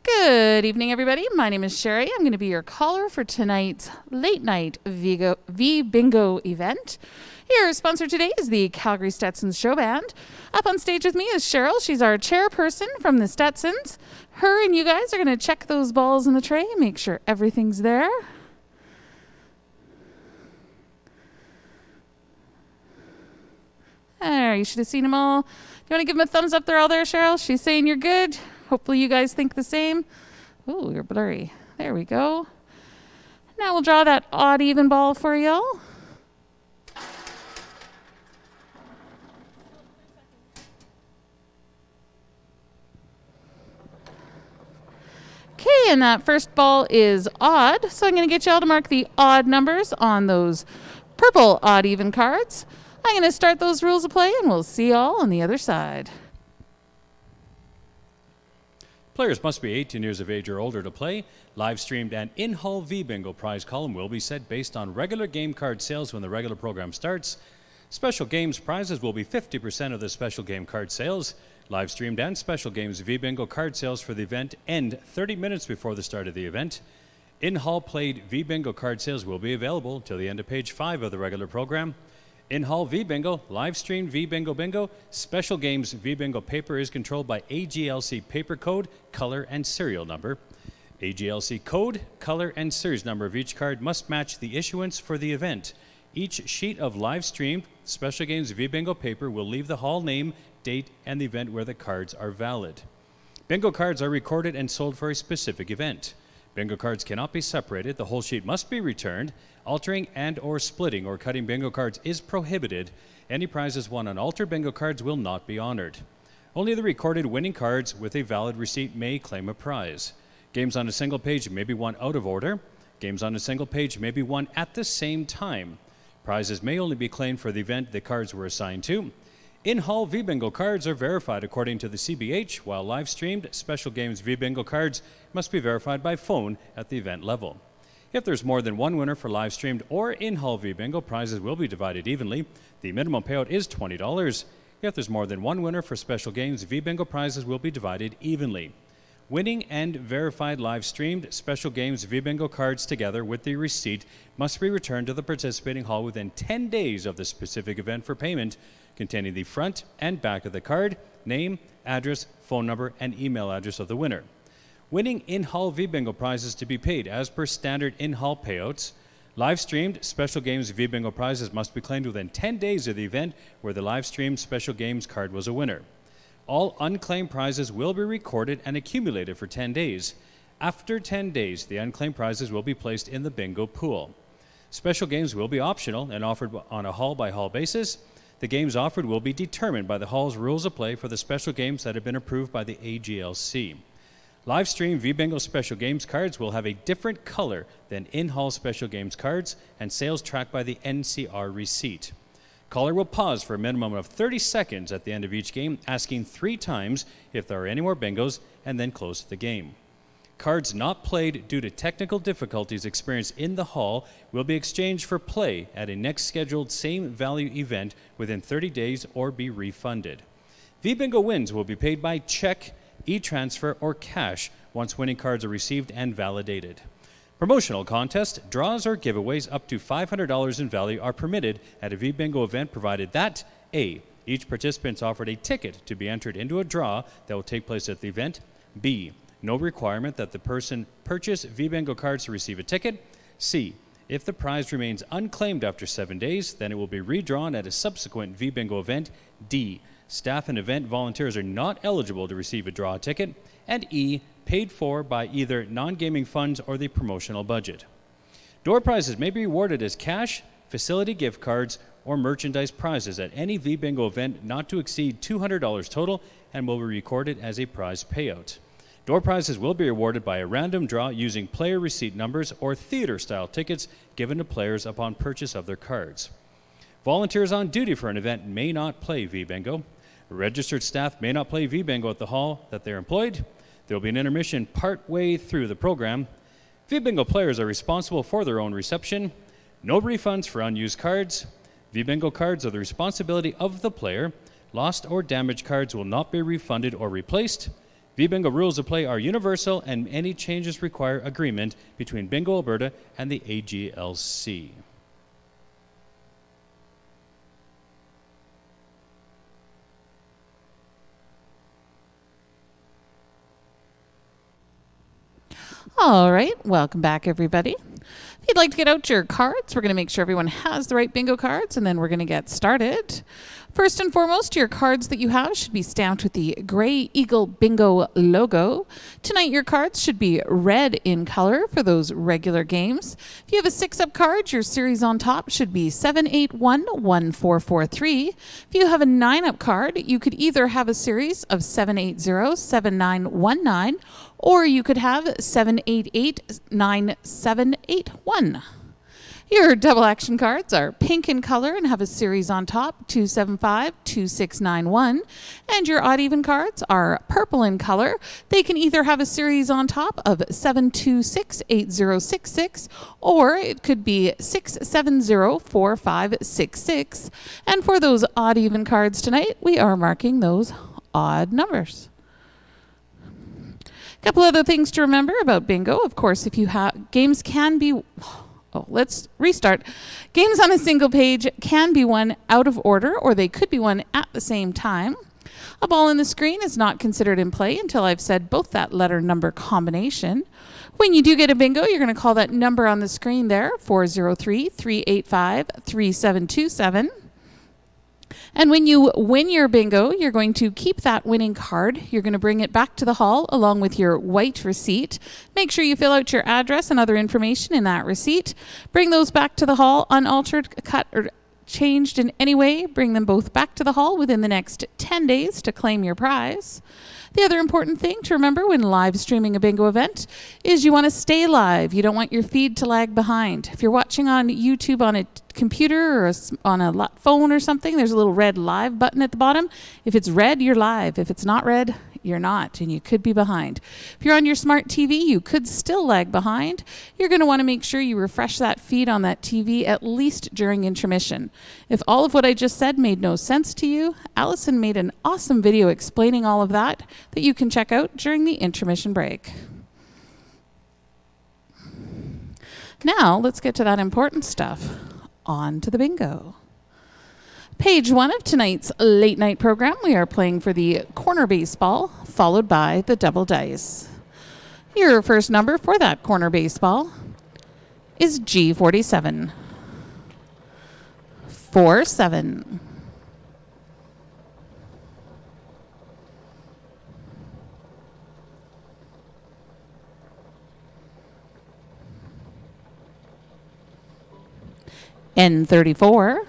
Good evening, everybody. My name is Sherry. I'm going to be your caller for tonight's late night V-Bingo event. Your sponsor today is the Calgary Stetsons Show Band. Up on stage with me is Cheryl. She's our chairperson from the Stetsons. Her and you guys are going to check those balls in the tray, make sure everything's there. There, you should have seen them all. Do you want to give them a thumbs up? They're all there, Cheryl? She's saying you're good. Hopefully you guys think the same. Ooh, you're blurry. There we go. Now we'll draw that odd even ball for y'all. Okay, and that first ball is odd. So I'm going to get y'all to mark the odd numbers on those purple odd even cards. I'm going to start those rules of play, and we'll see y'all on the other side. Players must be 18 years of age or older to play. Live-streamed and in-hall V-Bingo prize column will be set based on regular game card sales when the regular program starts. Special games prizes will be 50% of the special game card sales. Live-streamed and special games V-Bingo card sales for the event end 30 minutes before the start of the event. In-hall played V-Bingo card sales will be available till the end of page 5 of the regular program. In-hall V-Bingo, live-streamed V-Bingo Bingo, special games V-Bingo paper is controlled by AGLC paper code, color, and serial number. AGLC code, color, and series number of each card must match the issuance for the event. Each sheet of live-streamed special games V-Bingo paper will leave the hall name, date, and the event where the cards are valid. Bingo cards are recorded and sold for a specific event. Bingo cards cannot be separated. The whole sheet must be returned. Altering and or splitting or cutting bingo cards is prohibited. Any prizes won on altered bingo cards will not be honored. Only the recorded winning cards with a valid receipt may claim a prize. Games on a single page may be won out of order. Games on a single page may be won at the same time. Prizes may only be claimed for the event the cards were assigned to. In-hall V-Bingo cards are verified according to the CBH, while live-streamed special games V-Bingo cards must be verified by phone at the event level. If there's more than one winner for live-streamed or in-hall V-Bingo, prizes will be divided evenly. The minimum payout is $20. If there's more than one winner for special games, V-Bingo prizes will be divided evenly. Winning and verified live-streamed special games V-Bingo cards together with the receipt must be returned to the participating hall within 10 days of the specific event for payment, containing the front and back of the card, name, address, phone number, and email address of the winner. Winning in-hall V-Bingo prizes to be paid as per standard in-hall payouts. Live-streamed special games V-Bingo prizes must be claimed within 10 days of the event where the live-streamed special games card was a winner. All unclaimed prizes will be recorded and accumulated for 10 days. After 10 days, the unclaimed prizes will be placed in the bingo pool. Special games will be optional and offered on a hall-by-hall basis. The games offered will be determined by the hall's rules of play for the special games that have been approved by the AGLC. Live-stream V-Bingo special games cards will have a different color than in-hall special games cards and sales tracked by the NCR receipt. Caller will pause for a minimum of 30 seconds at the end of each game, asking 3 times if there are any more bingos, and then close the game. Cards not played due to technical difficulties experienced in the hall will be exchanged for play at a next scheduled same value event within 30 days or be refunded. V-Bingo wins will be paid by check, e-transfer, or cash once winning cards are received and validated. Promotional contests, draws, or giveaways up to $500 in value are permitted at a V-Bingo event provided that A. Each participant is offered a ticket to be entered into a draw that will take place at the event. B. No requirement that the person purchase V-Bingo cards to receive a ticket. C. If the prize remains unclaimed after 7 days, then it will be redrawn at a subsequent V-Bingo event. D. Staff and event volunteers are not eligible to receive a draw ticket. And E. Paid for by either non-gaming funds or the promotional budget. Door prizes may be awarded as cash, facility gift cards, or merchandise prizes at any V-Bingo event not to exceed $200 total and will be recorded as a prize payout. Door prizes will be awarded by a random draw using player receipt numbers or theater-style tickets given to players upon purchase of their cards. Volunteers on duty for an event may not play V-Bingo. Registered staff may not play V-Bingo at the hall that they're employed. There will be an intermission partway through the program. V-Bingo players are responsible for their own reception. No refunds for unused cards. V-Bingo cards are the responsibility of the player. Lost or damaged cards will not be refunded or replaced. V-Bingo rules of play are universal, and any changes require agreement between Bingo Alberta and the AGLC. All right, welcome back, everybody. If you'd like to get out your cards, we're going to make sure everyone has the right bingo cards, and then we're going to get started. First and foremost, your cards that you have should be stamped with the Grey Eagle Bingo logo. Tonight, your cards should be red in color for those regular games. If you have a 6-up card, your series on top should be 7811443. If you have a 9-up card, you could either have a series of 7807919, or you could have 7889781. Your double action cards are pink in color and have a series on top, 2752691. And your odd even cards are purple in color. They can either have a series on top of 7268066, or it could be 6704566. And for those odd even cards tonight, we are marking those odd numbers. A couple other things to remember about bingo. Of course, if you have games can be let's restart. Games on a single page can be won out of order, or they could be won at the same time. A ball in the screen is not considered in play until I've said both that letter number combination. When you do get a bingo, you're going to call that number on the screen there, 403-385-3727. And when you win your bingo, you're going to keep that winning card. You're going to bring it back to the hall along with your white receipt. Make sure you fill out your address and other information in that receipt. Bring those back to the hall, unaltered, cut, or changed in any way. Bring them both back to the hall within the next 10 days to claim your prize. The other important thing to remember when live streaming a bingo event is you want to stay live. You don't want your feed to lag behind. If you're watching on YouTube on a computer or on a phone or something, there's a little red live button at the bottom. If it's red, you're live. If it's not red, you're not, and you could be behind. If you're on your smart TV, you could still lag behind. You're going to want to make sure you refresh that feed on that TV at least during intermission. If all of what I just said made no sense to you, Allison made an awesome video explaining all of that you can check out during the intermission break. Now, let's get to that important stuff. On to the bingo. Page 1 of tonight's late night program, we are playing for the corner baseball, followed by the double dice. Your first number for that corner baseball is G47. 47. N34.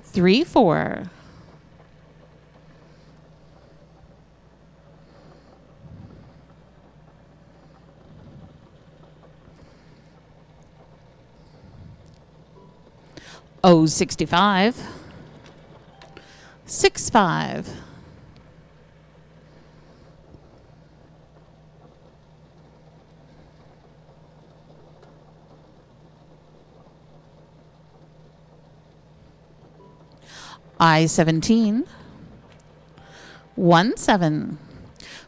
34. O65. 65. I-17. 17.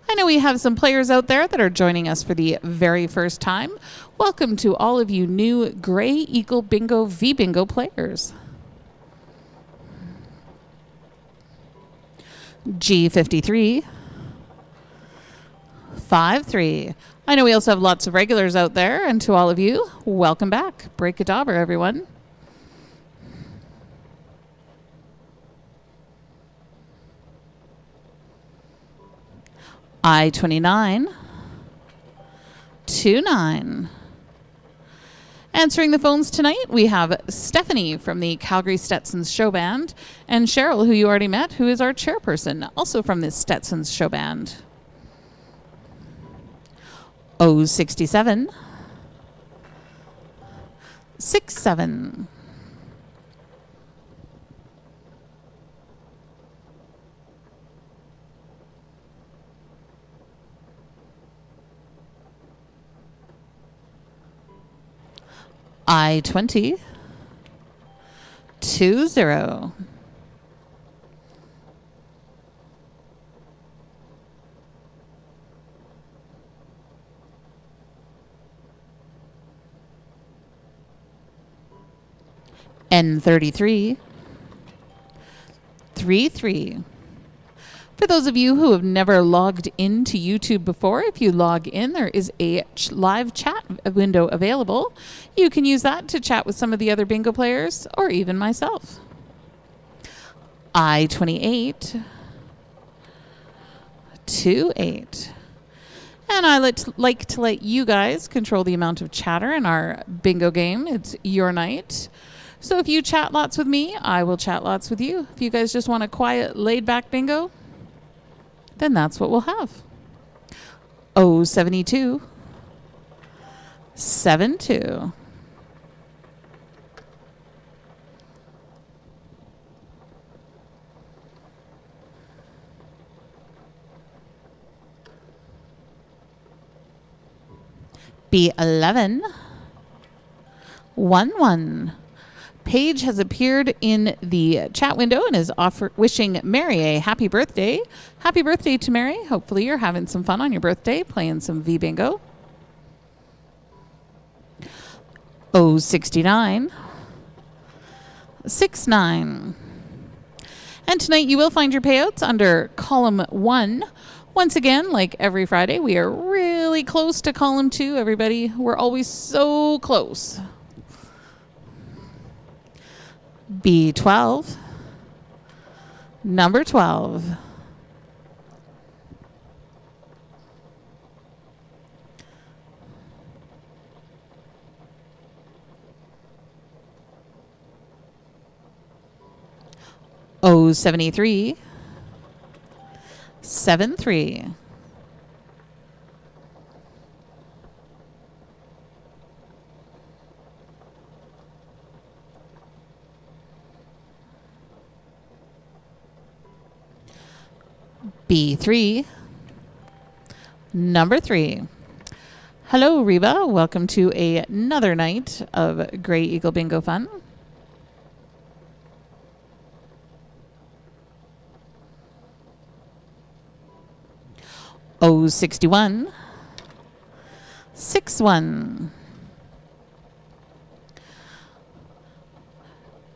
I know we have some players out there that are joining us for the very first time. Welcome to all of you new Grey Eagle Bingo V-Bingo players. G53. 53. I know we also have lots of regulars out there, and to all of you, welcome back. Break a dauber, everyone. I-29. 29. Answering the phones tonight, we have Stephanie from the Calgary Stetsons Show Band, and Cheryl, who you already met, who is our chairperson, also from the Stetsons Show Band. O67. 67. I-20. 20. N33, 33. For those of you who have never logged into YouTube before, if you log in, there is a live chat window available. You can use that to chat with some of the other bingo players or even myself. I-28, 28. And I like to let you guys control the amount of chatter in our bingo game. It's your night. So if you chat lots with me, I will chat lots with you. If you guys just want a quiet, laid-back bingo, then that's what we'll have. 072, 72. B11, 11. Paige has appeared in the chat window and is wishing Mary a happy birthday. Happy birthday to Mary. Hopefully you're having some fun on your birthday, playing some V-Bingo. 069, 69. And tonight you will find your payouts under column 1. Once again, like every Friday, we are really close to column 2, everybody. We're always so close. B12, number 12. O73, 73. B3, number 3. Hello, Reba. Welcome to another night of Grey Eagle Bingo fun. O61, 61.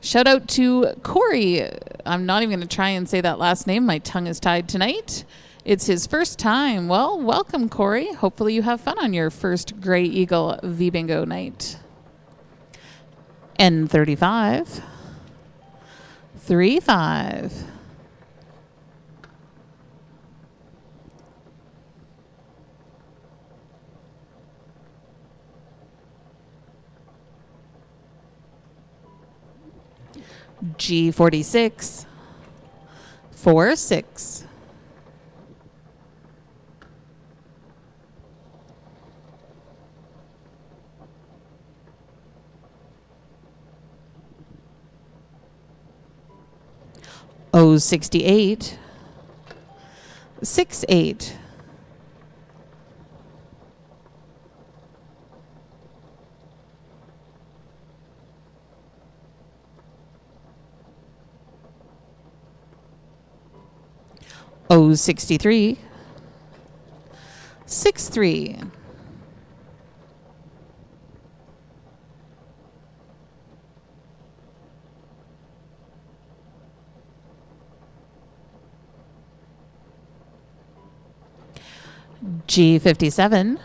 Shout out to Corey. I'm not even going to try and say that last name. My tongue is tied tonight. It's his first time. Well, welcome, Corey. Hopefully you have fun on your first Grey Eagle V-Bingo night. N35, 35. G46, 46. O68, 68. O63, 63. G57,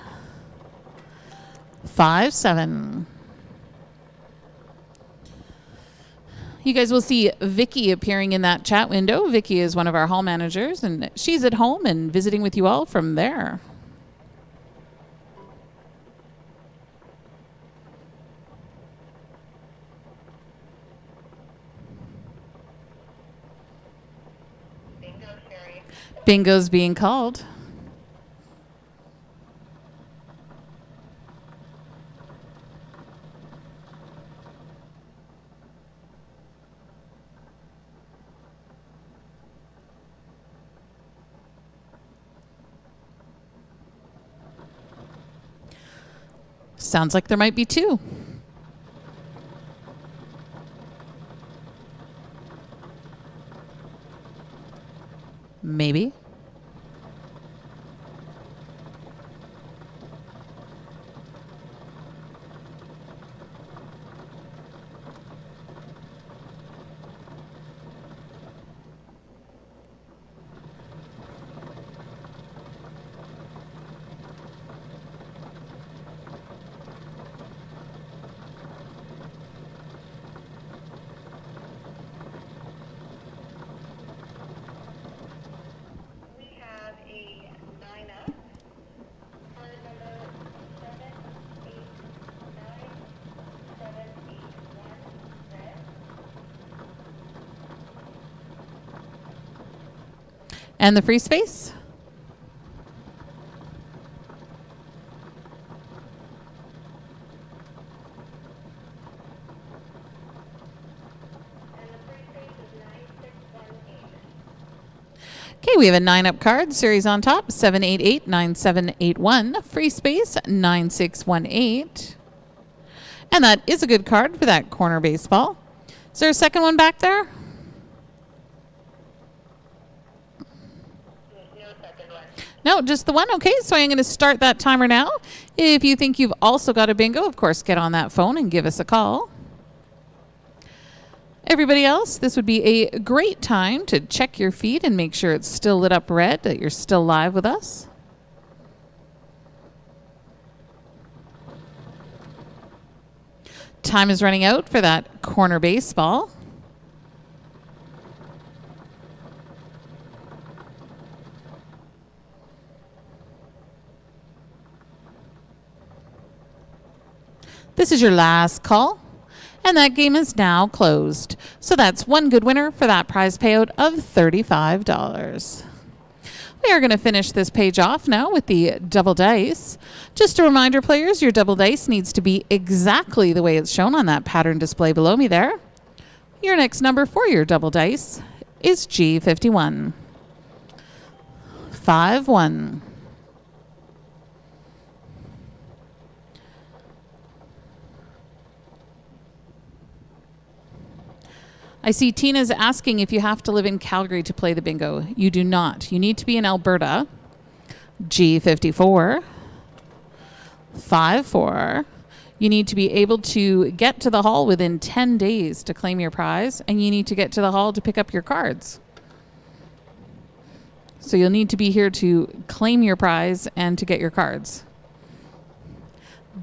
57. You guys will see Vicky appearing in that chat window. Vicky is one of our hall managers, and she's at home and visiting with you all from there. Bingo, Sherry. Bingo's being called. Sounds like there might be two. Maybe. And the free space? And the free space is 9618. Okay, we have a 9-up card. Series on top, 7889781. Free space, 9618. And that is a good card for that corner baseball. Is there a second one back there? No second one. No, just the one. Okay, so I'm going to start that timer now. If you think you've also got a bingo, of course, get on that phone and give us a call. Everybody else, this would be a great time to check your feed and make sure it's still lit up red, that you're still live with us. Time is running out for that corner baseball. This is your last call, and that game is now closed. So that's one good winner for that prize payout of $35. We are going to finish this page off now with the double dice. Just a reminder, players, your double dice needs to be exactly the way it's shown on that pattern display below me there. Your next number for your double dice is G51. 5-1. I see Tina's asking if you have to live in Calgary to play the bingo. You do not. You need to be in Alberta. G54. 5-4. You need to be able to get to the hall within 10 days to claim your prize, and you need to get to the hall to pick up your cards. So you'll need to be here to claim your prize and to get your cards.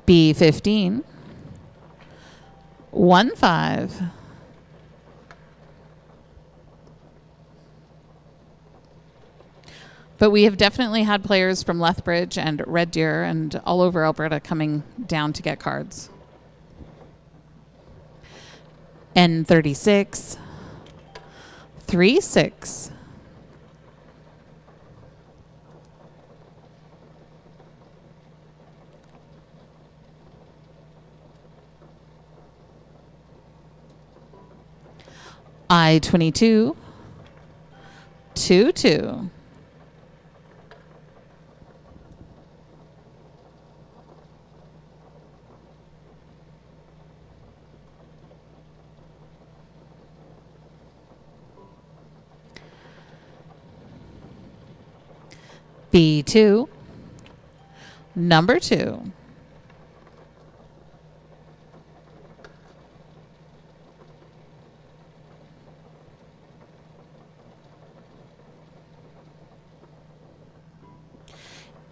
B15. 1-5. But we have definitely had players from Lethbridge and Red Deer and all over Alberta coming down to get cards. N36. 3-6. I-22. 2-2. B2. Number 2.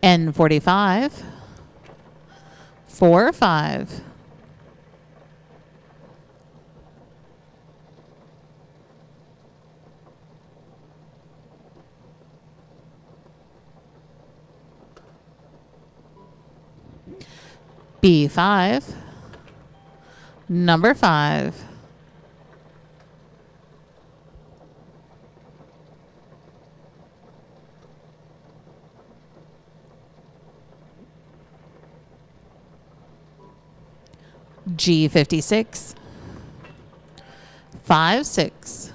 N45. 4-5. B5. Number 5. G56. 5-6.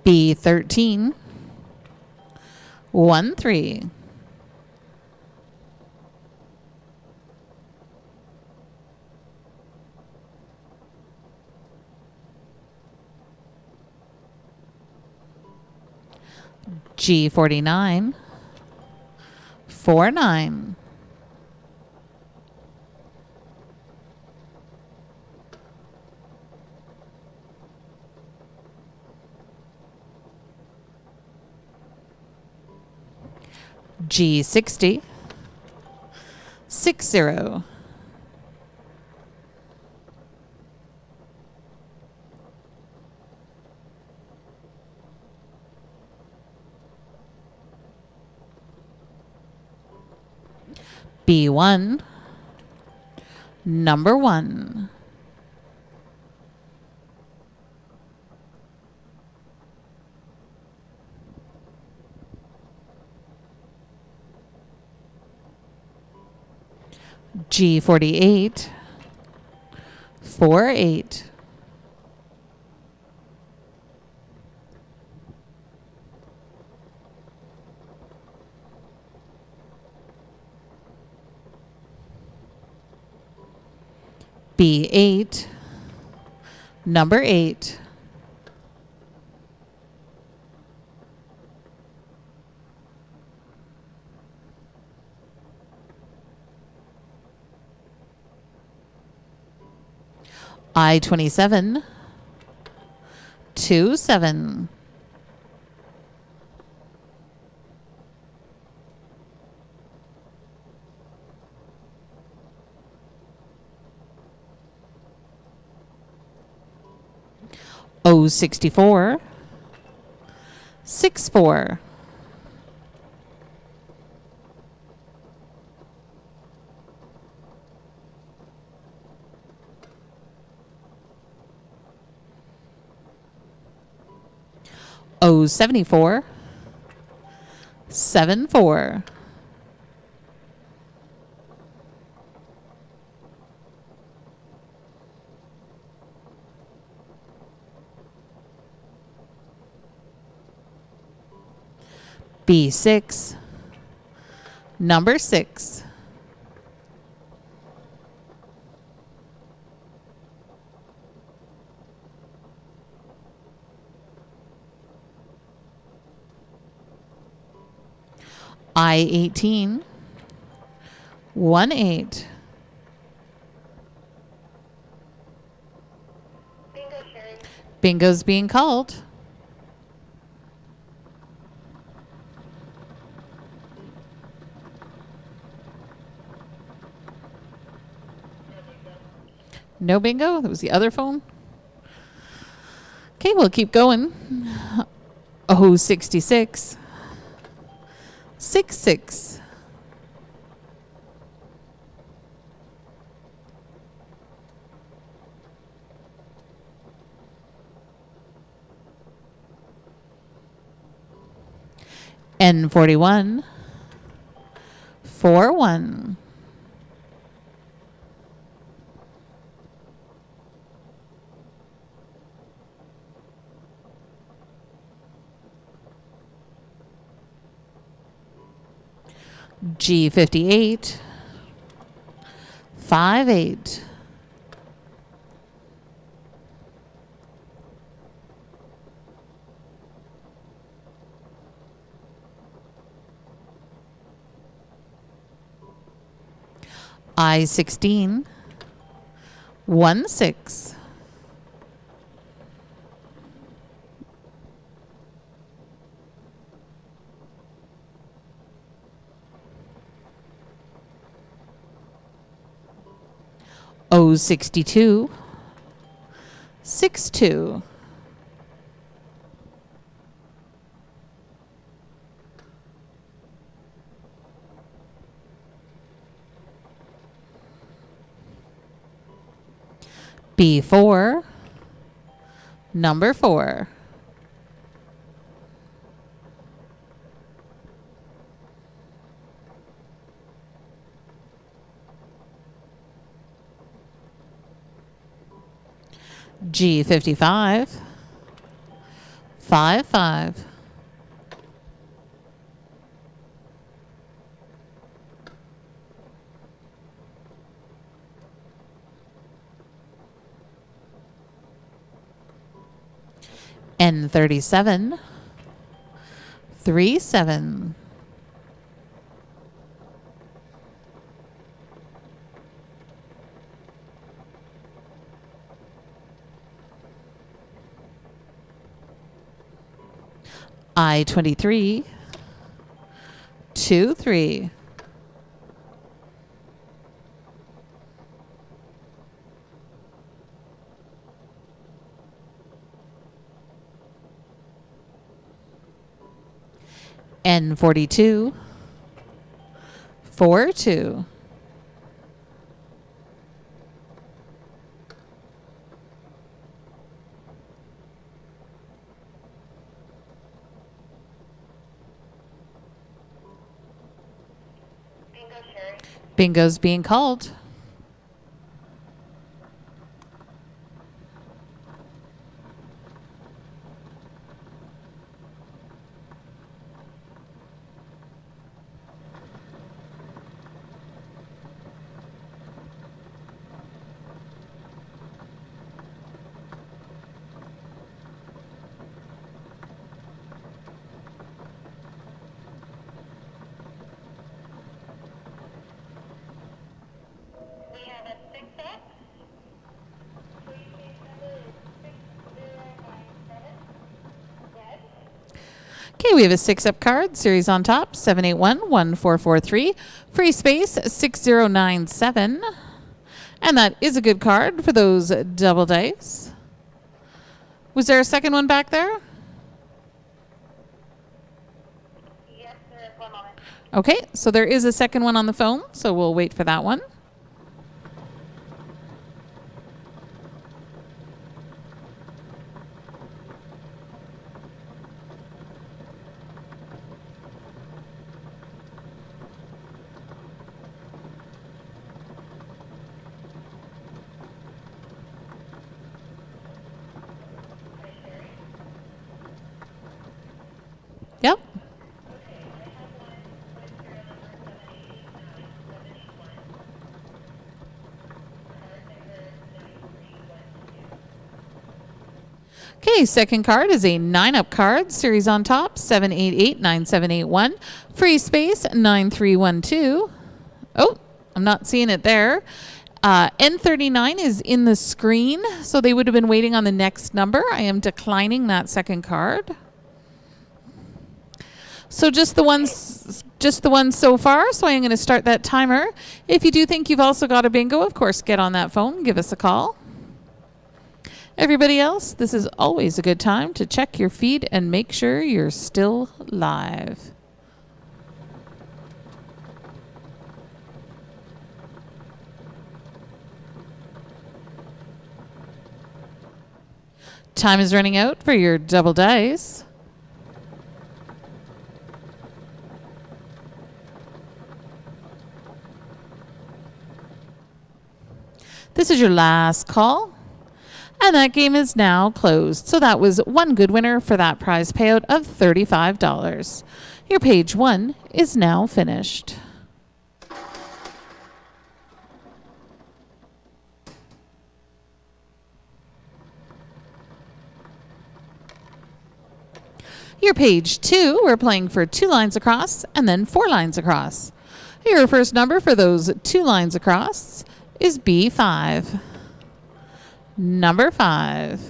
B13. 1-3. G49. 4-9. G60. 6-0. B1, number 1. G48, 48. B8, number 8. I-27, 27. O64, 64. O74, 74. B6, number 6. I-18, 18. Bingo, Sherry. Bingo's being called. No bingo? That was the other phone? Okay, we'll keep going. Oh, 66. 66. N41. 41. G58, 58. I-16, 16. O62, 62. B4, number 4. G55, 55. N37, 37. I-23, 23. N42, 42. Sherry. Bingo's being called. We have a 6X. Please case number is 6097. Red. Okay, we have a 6-up card, series on top, 781-1443. Free space, 6097. And that is a good card for those double dice. Was there a second one back there? Yes, there is. One moment. Okay, so there is a second one on the phone, so we'll wait for that one. Yep. Okay, second card is a 9-up card, series on top, 788-9781. Free space, 9312. Oh, I'm not seeing it there. N39 is in the screen, so they would have been waiting on the next number. I am declining that second card. So just the ones so far. So I'm going to start that timer. If you do think you've also got a bingo, of course, get on that phone, give us a call. Everybody else, this is always a good time to check your feed and make sure you're still live. Time is running out for your double dice. This is your last call. And that game is now closed. So that was one good winner for that prize payout of $35. Your page 1 is now finished. Your page 2, we're playing for 2 lines across and then 4 lines across. Your first number for those 2 lines across is B5. Number 5.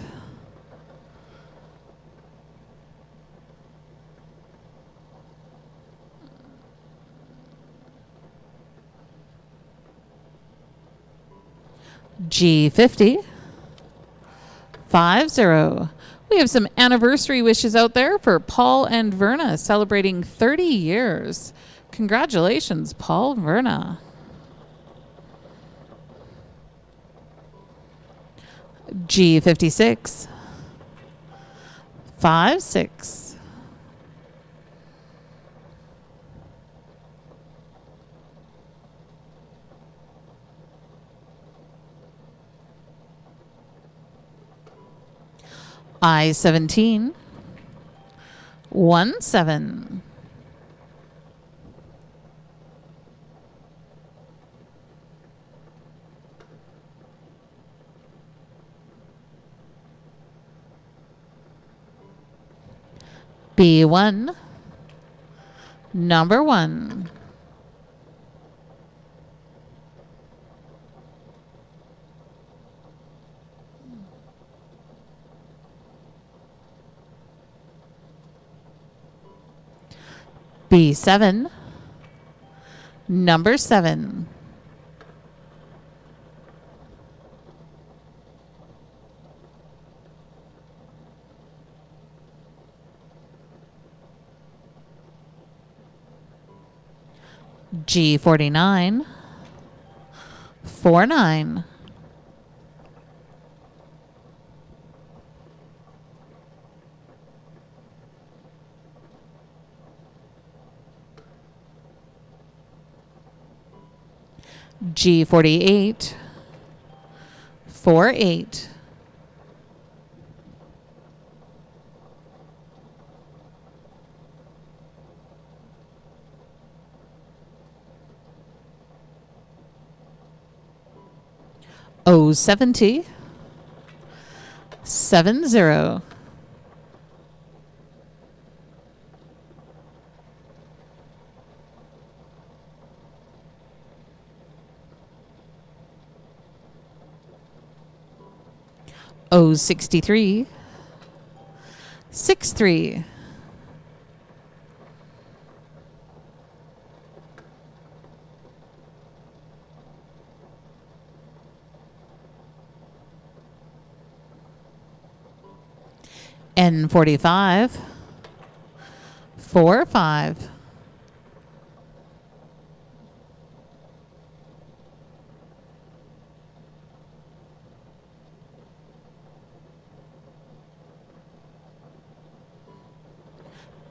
G50. 50. We have some anniversary wishes out there for Paul and Verna celebrating 30 years. Congratulations, Paul and Verna. G56. 56. I-17. 17. B1. Number 1. B7. Number 7. G49. 49. G48, 48. O70, 70. O63, 63. N45, 45.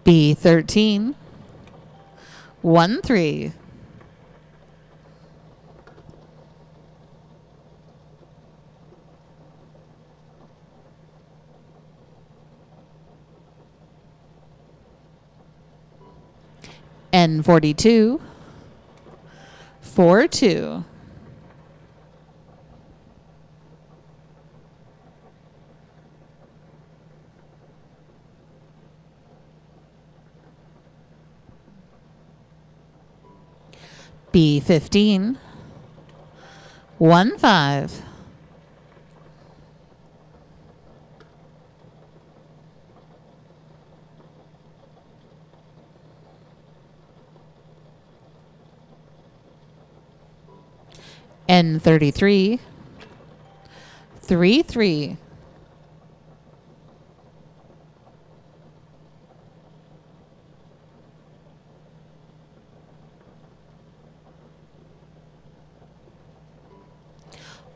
B13, 13. N42, 42. B15, 15. N33, 33.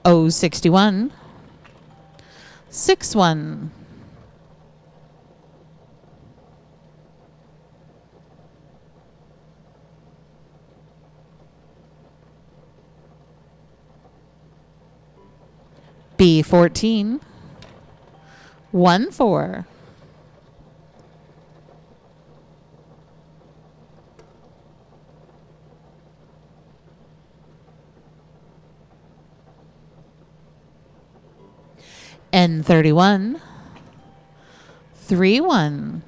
O61, 61. B14, 14. N31, 31.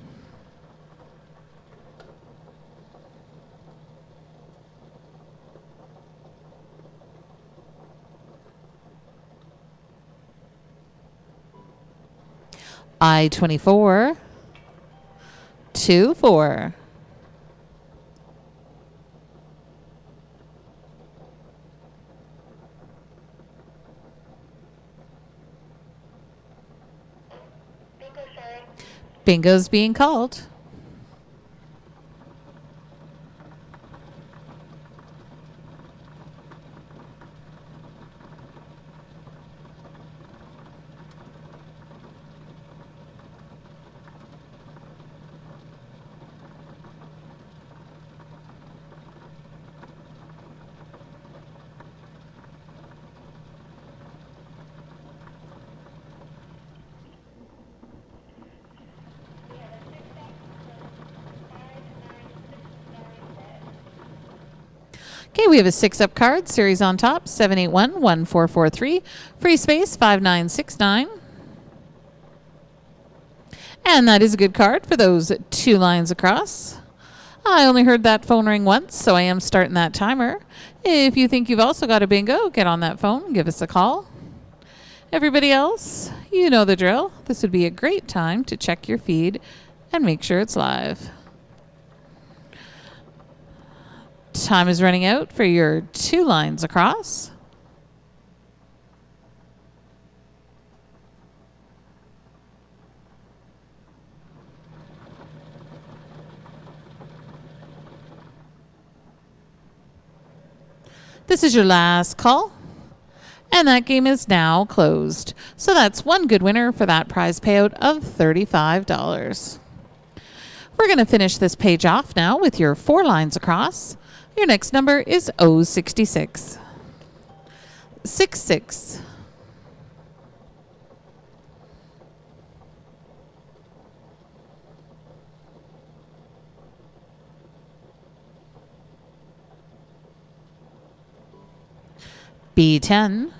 I-24, 24. Bingo, Sherry. Bingo's being called. Okay, we have a 6-up card, series on top, 781-1443, free space 5969. And that is a good card for those 2 lines across. I only heard that phone ring once, so I am starting that timer. If you think you've also got a bingo, get on that phone, give us a call. Everybody else, you know the drill. This would be a great time to check your feed and make sure it's live. Time is running out for your 2 lines across. This is your last call, and that game is now closed. So that's one good winner for that prize payout of $35. We're going to finish this page off now with your 4 lines across. Your next number is 066. 66. B10. 10.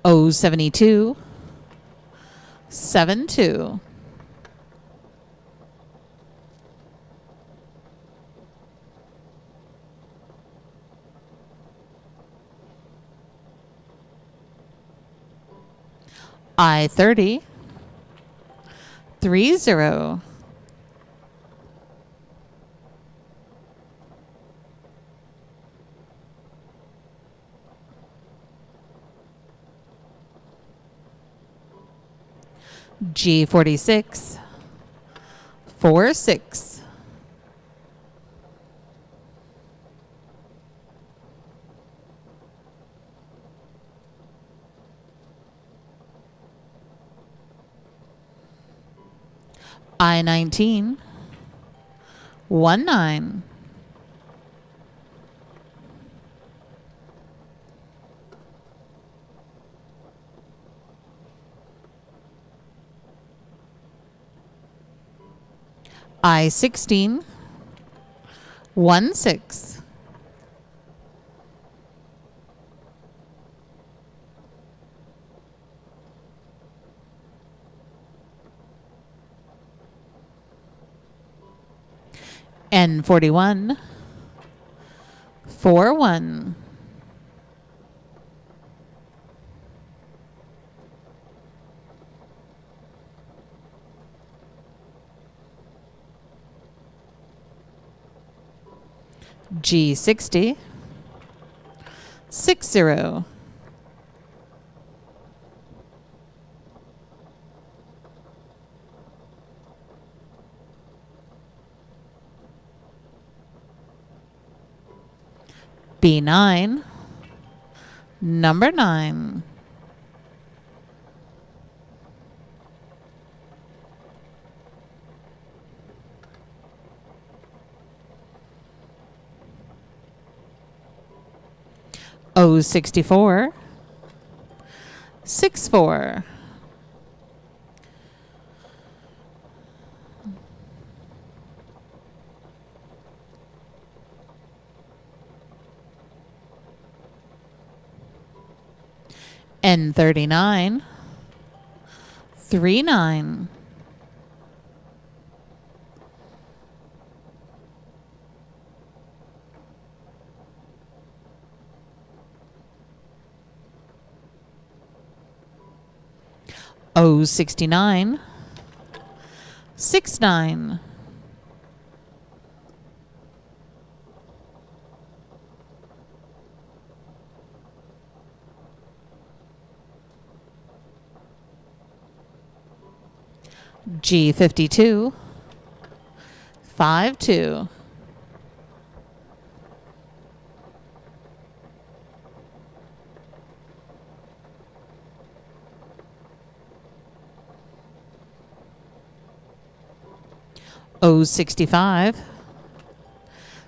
O72. 72. I30. 30. G46. 46. I19. 19. I16. 16. N41. 41. G60. 60. B9. Number 9. O64. 64. N39. 39. O69. 69. G52. 52. O65.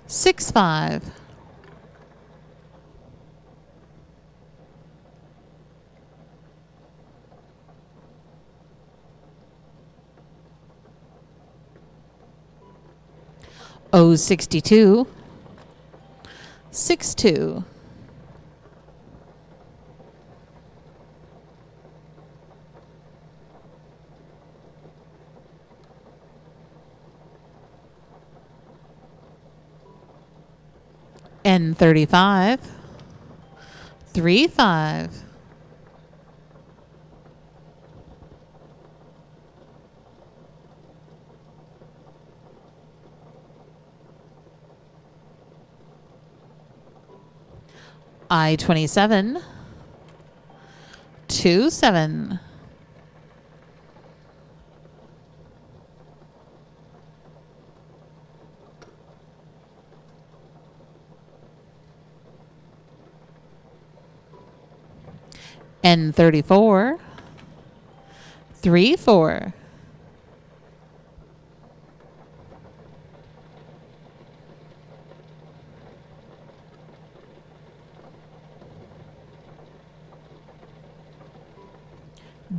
65. O62. 62. N35. 35. I27. 27. N34, 34.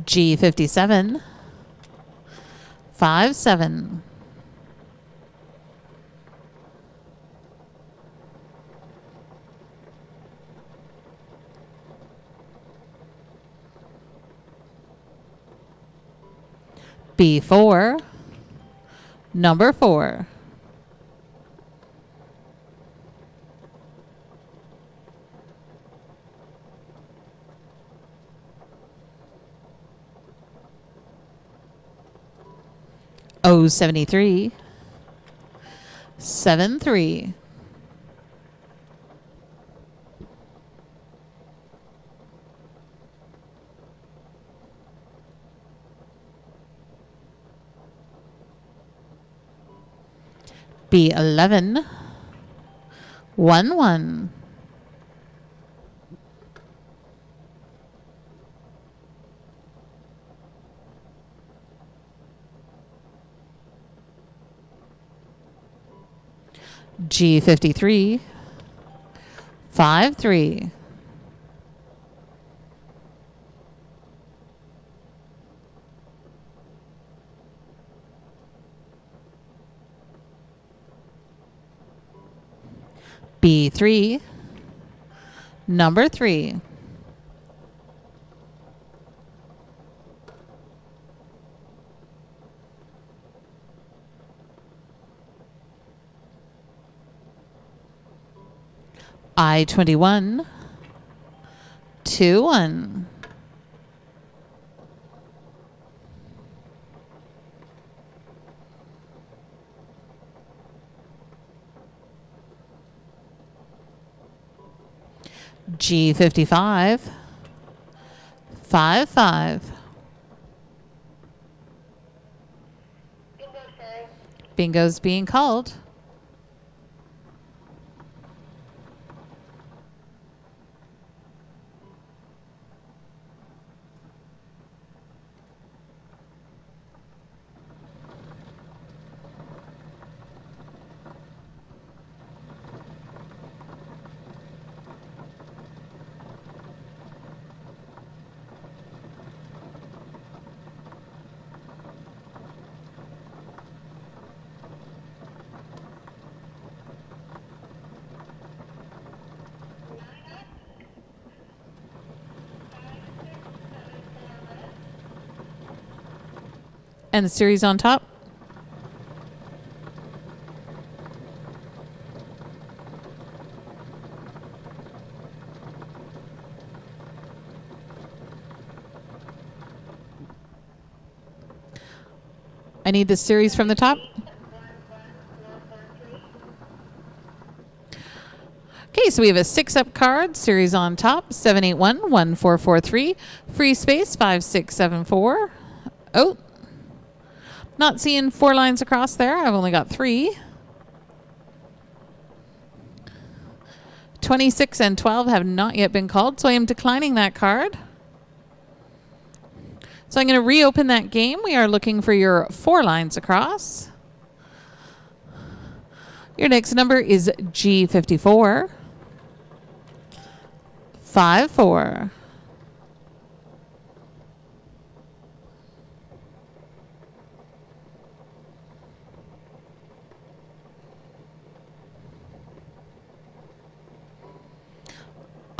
G57, 57. B4, number 4. O73, 73. B11, 11. G53, 53. B3, number 3. I21, 21. G55, 55. Bingo, sir. Bingo's being called. And the series on top. I need the series from the top. Okay, so we have a 6-up card, series on top, 781-1443, free space 5674. Oh, not seeing 4 lines across there. I've only got 3. 26 and 12 have not yet been called, so I am declining that card. So I'm going to reopen that game. We are looking for your 4 lines across. Your next number is G54. 54.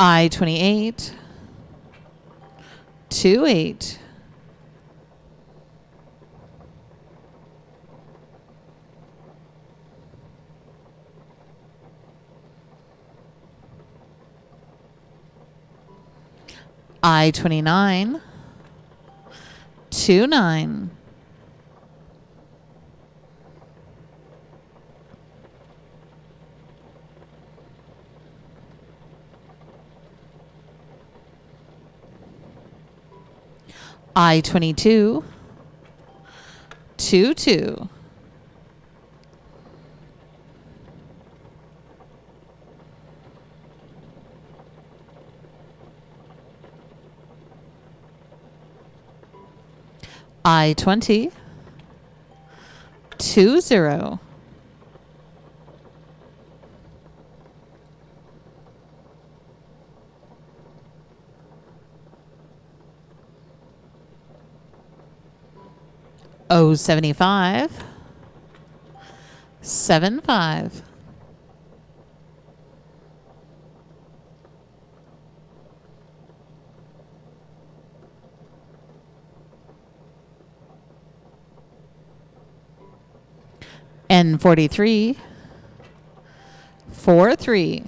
I-28. 28. I-29. 29. I-22. 22. I-20, 20. O-75, 75. N43, 43.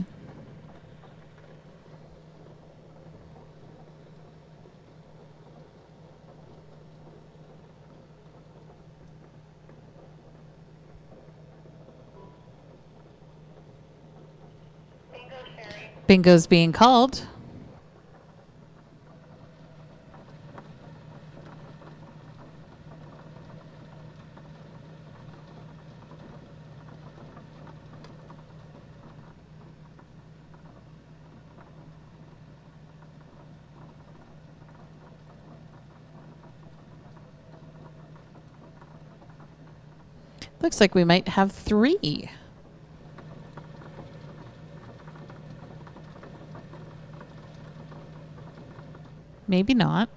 Bingo, Sherry. Bingo's being called. Looks like we might have 3. Maybe not.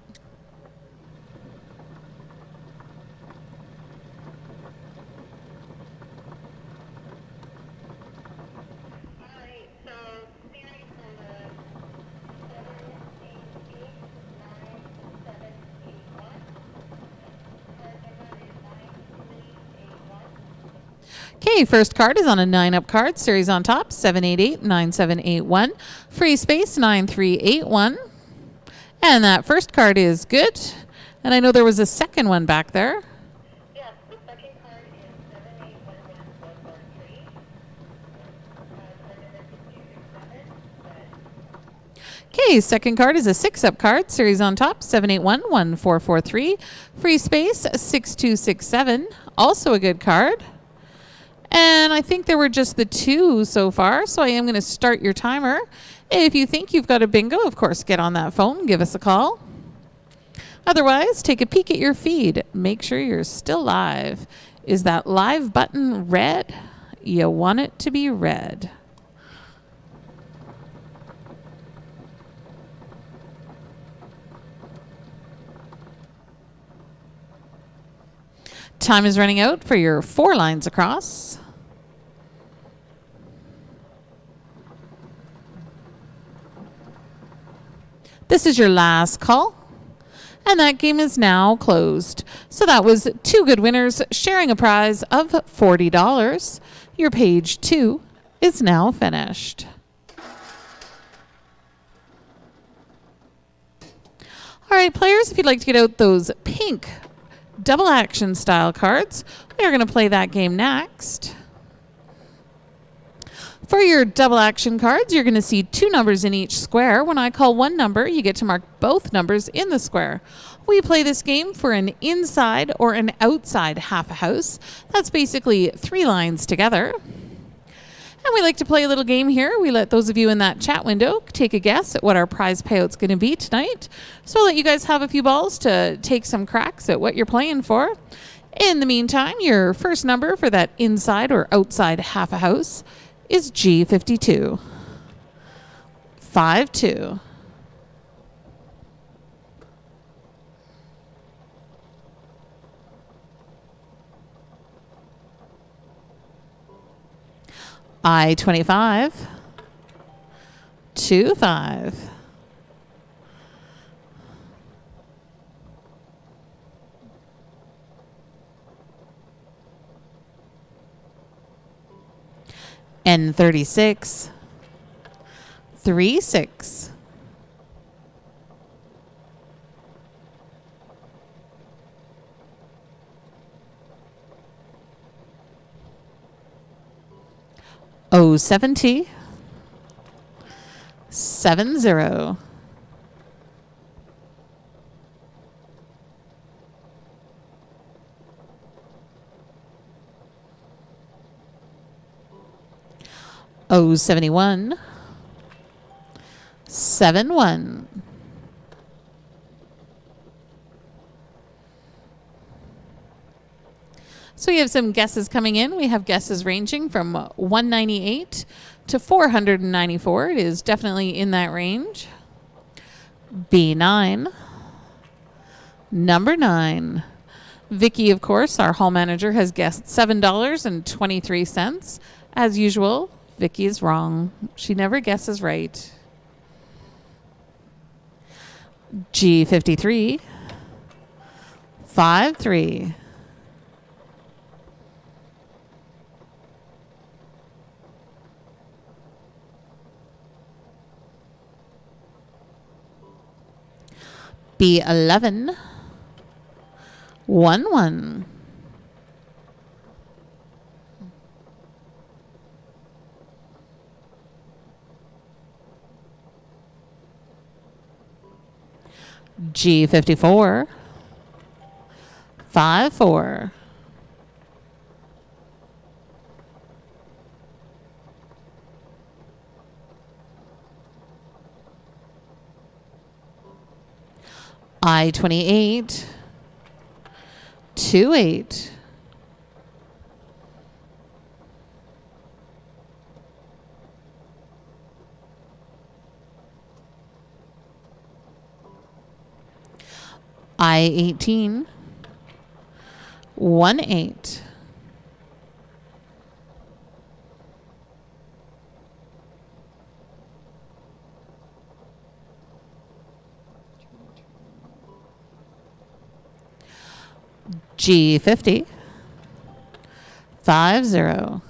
All right, so series number 7889781. Number is 9381. Okay, first card is on a 9-up card. Series on top, 7889781. Free space, 9381. And that first card is good. And I know there was a second one back there. Yes, the second card is 7811443. Number 5267. Okay, second card is a 6-up card. Series on top, 7811443. Free space, 6267. Also a good card. And I think there were just the 2 so far, so I am going to start your timer. If you think you've got a bingo, of course, get on that phone, give us a call. Otherwise, take a peek at your feed. Make sure you're still live. Is that live button red? You want it to be red. Time is running out for your 4 lines across. This is your last call. And that game is now closed. So that was 2 good winners sharing a prize of $40. Your page 2 is now finished. All right, players, if you'd like to get out those pink double action style cards, we are going to play that game next. For your double action cards, you're going to see 2 numbers in each square. When I call one number, you get to mark both numbers in the square. We play this game for an inside or an outside half a house. That's basically 3 lines together. And we like to play a little game here. We let those of you in that chat window take a guess at what our prize payout's going to be tonight. So we'll let you guys have a few balls to take some cracks at what you're playing for. In the meantime, your first number for that inside or outside half a house is G52. 52. I-25. 25. N36. 36. O70. 70. O71. 71. So we have some guesses coming in. We have guesses ranging from 198 to 494. It is definitely in that range. B9. Number 9. Vicky, of course, our hall manager, has guessed $7.23. As usual, Vicky is wrong. She never guesses right. G53. 53. B11. 11. G54. 54. I-28. 28. I-18. 18. G50. 50.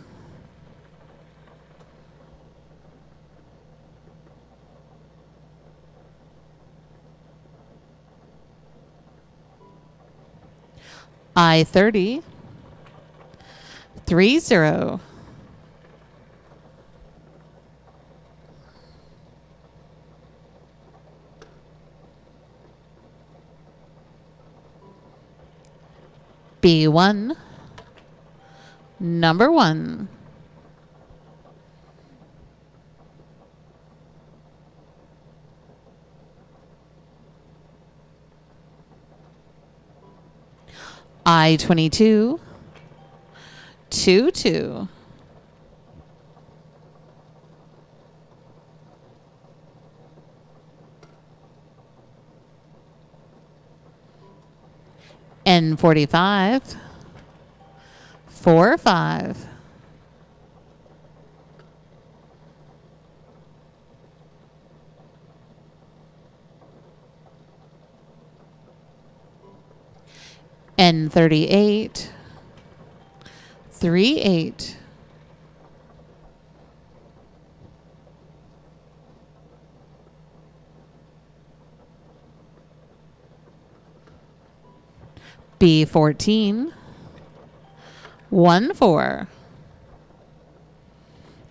I-30. 30. B1. Number 1. I-22. 22. N45. 45. N38. 38. B14. 14.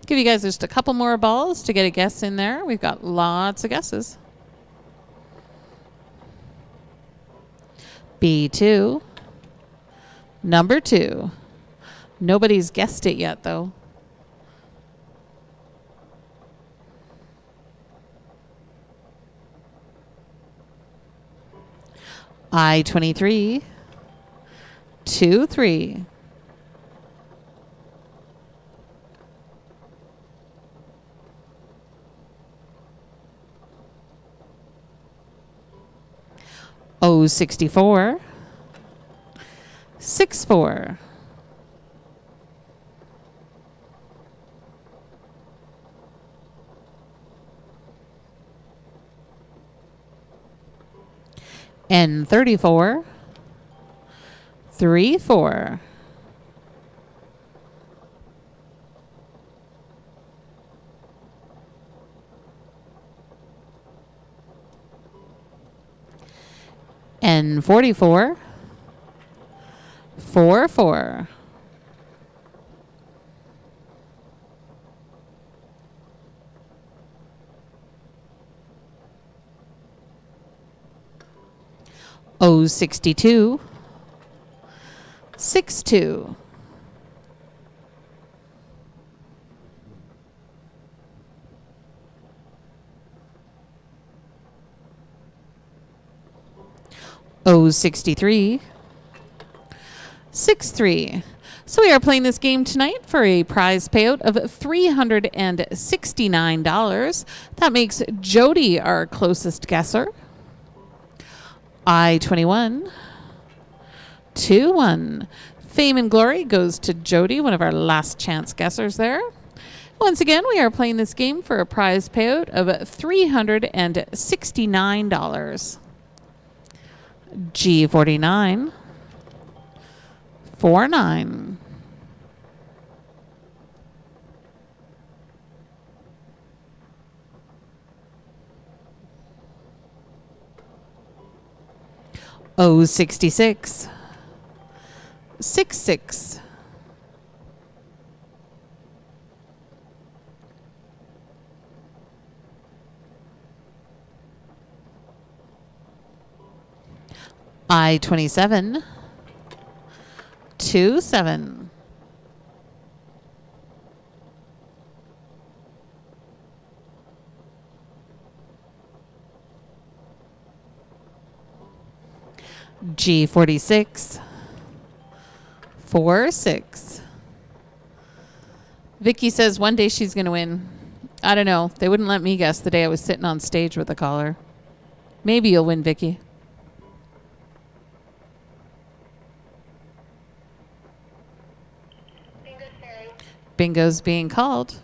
Give you guys just a couple more balls to get a guess in there. We've got lots of guesses. B2. Number 2. Nobody's guessed it yet, though. I-23. 23. O64. 64. N34. 34. N44. 44. O62. 62. O63. 63. So we are playing this game tonight for a prize payout of $369. That makes Jody our closest guesser. I-21. 2-1. Fame and Glory goes to Jody, one of our last chance guessers there. Once again, we are playing this game for a prize payout of $369. G49. 4-9. O66. 6-6. I-27. 2-7. G46. 4-6. Vicky says one day she's going to win. I don't know. They wouldn't let me guess the day I was sitting on stage with a caller. Maybe you'll win, Vicky. Bingo, Sherry. Bingo's being called.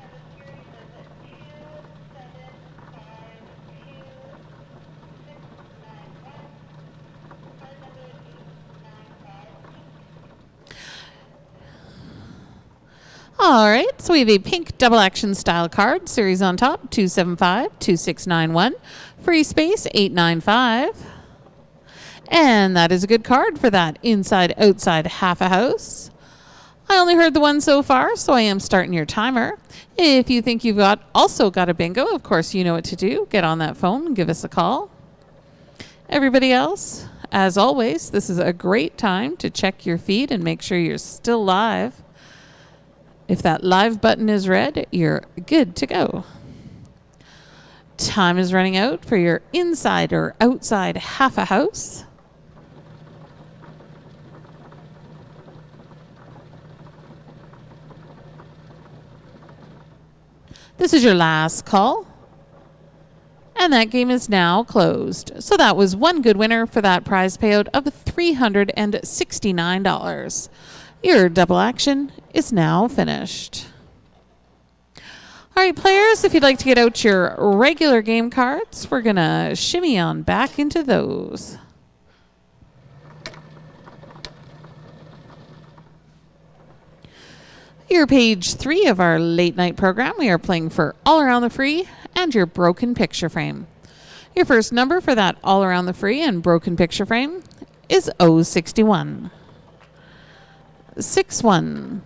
We have a series of 2, 7, 5, 2, 6, 9, 1. Card number 895. All right, so we have a pink double action style card, series on top, 275-2691, free space 895. And that is a good card for that inside-outside half a house. I only heard the one so far, so I am starting your timer. If you think you've also got a bingo, of course you know what to do. Get on that phone and give us a call. Everybody else, as always, this is a great time to check your feed and make sure you're still live. If that live button is red, you're good to go. Time is running out for your inside or outside half a house. This is your last call. And that game is now closed. So that was one good winner for that prize payout of $369. Your double action is now finished. All right, players, if you'd like to get out your regular game cards, we're going to shimmy on back into those. Your page 3 of our late night program, we are playing for All Around the Free and your Broken Picture Frame. Your first number for that All Around the Free and Broken Picture Frame is 061. 61.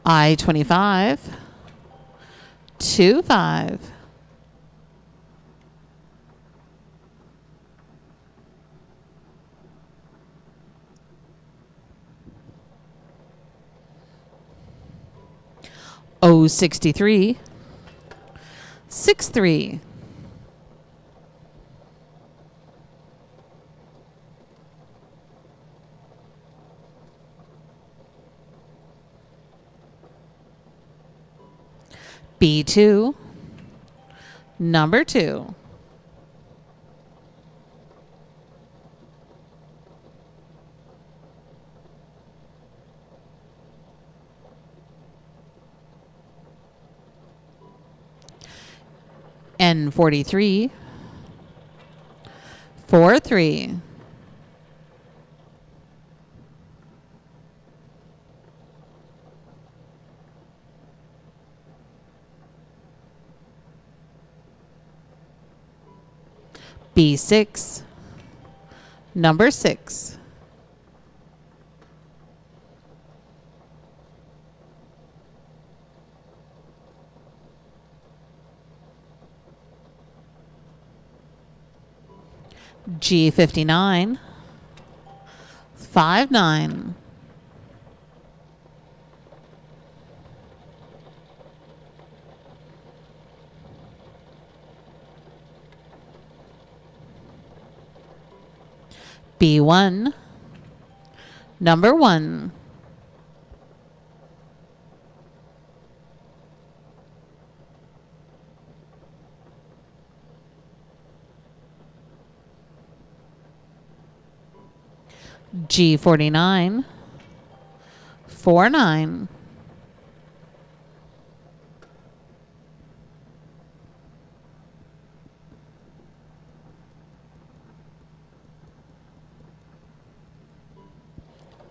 I-25. 25. O63. 63. B2. Number 2. N43. 43. B6, number 6. G59, 5-9. B1, number 1. G49, 4-9.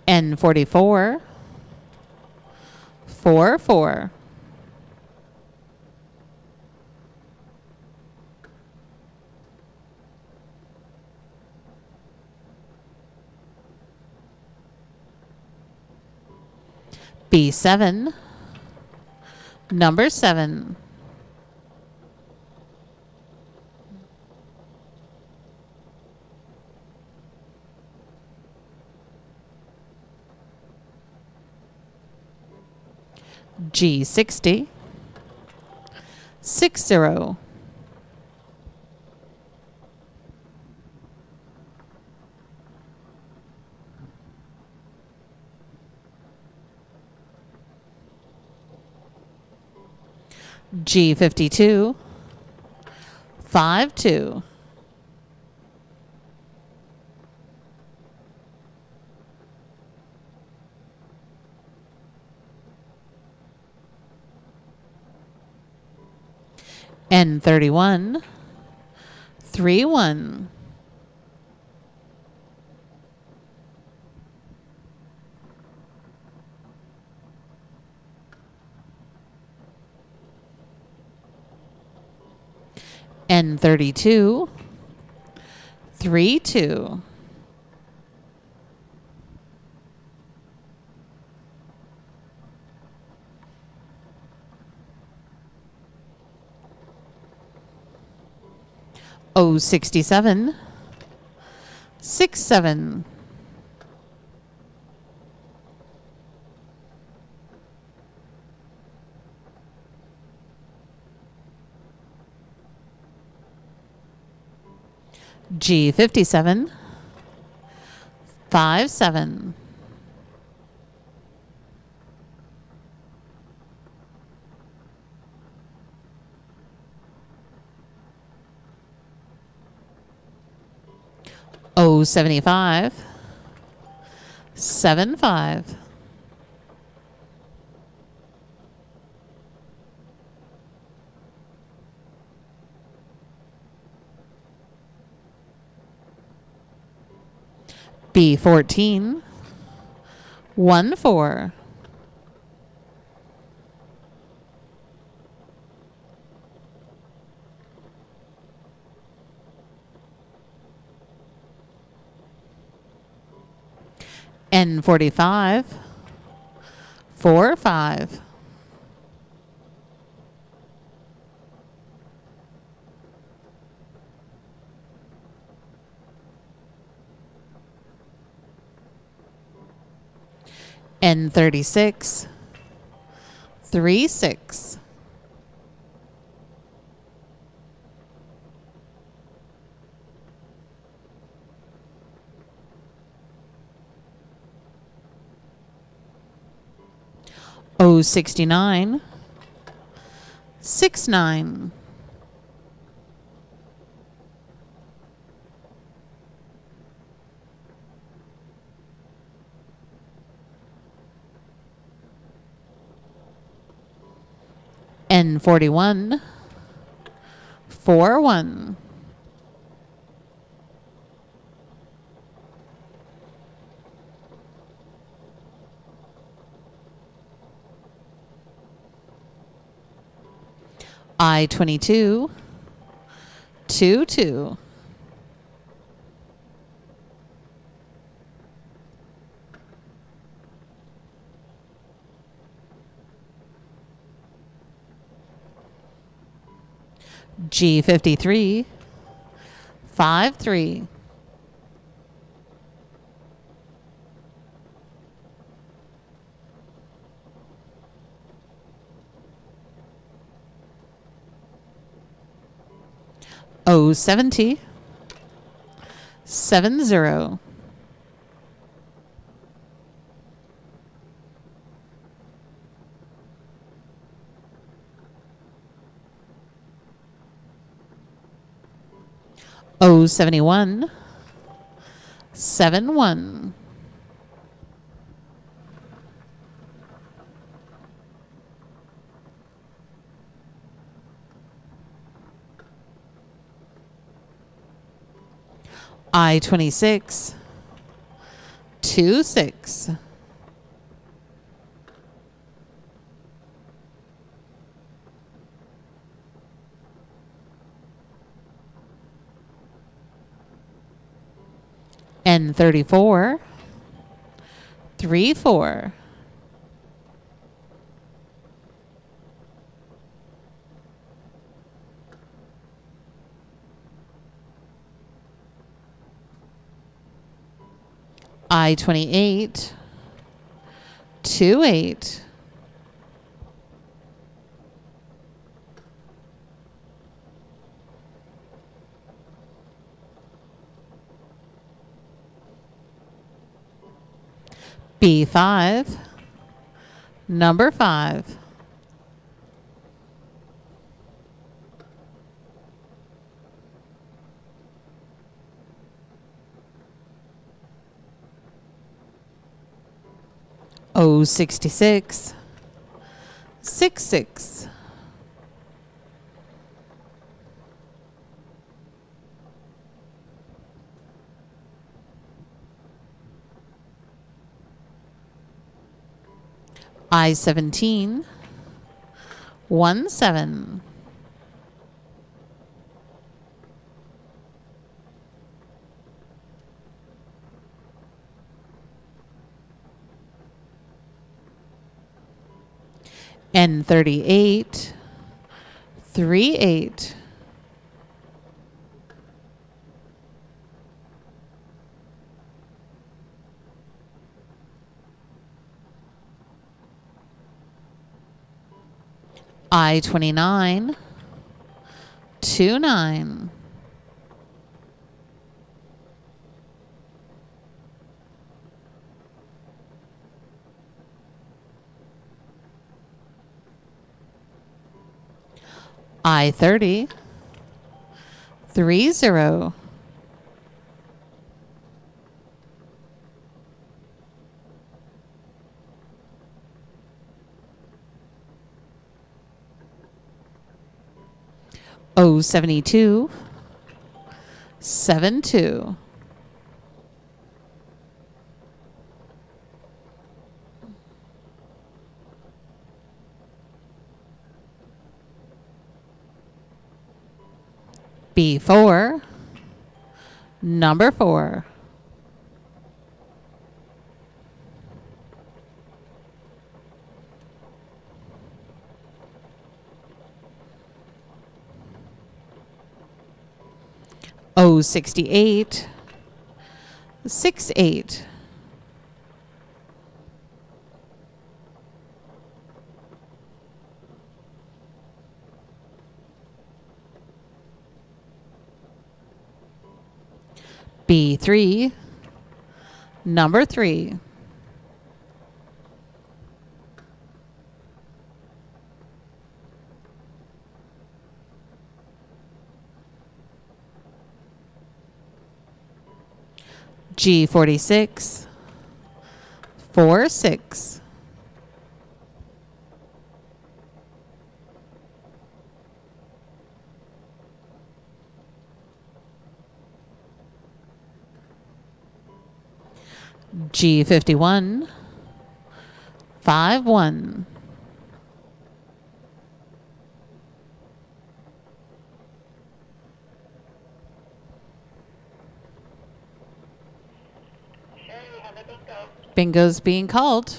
N44, 4-4. B7, number 7. G60, 60. G52, 5-2. N31, 3-1. N32, 3-2. O67, 6-7. G57, 5-7. O75, 7-5. B14, 1-4. N45, 4-5. N36, 3-6. O69, 6-9. N41, 4-1. I-22, 2-2. G53, 53. O70, 70. O71, 71. I26, 26. N34, 34. I28, 28. B5, number 5. O66, 66. I17, 17. N38, 38. I29, 29. I30, 30. O72, 72. B4, number 4. O68, 68. B3, number 3. G46, 46. G51, 51. Sure, you have a bingo. Bingo's being called.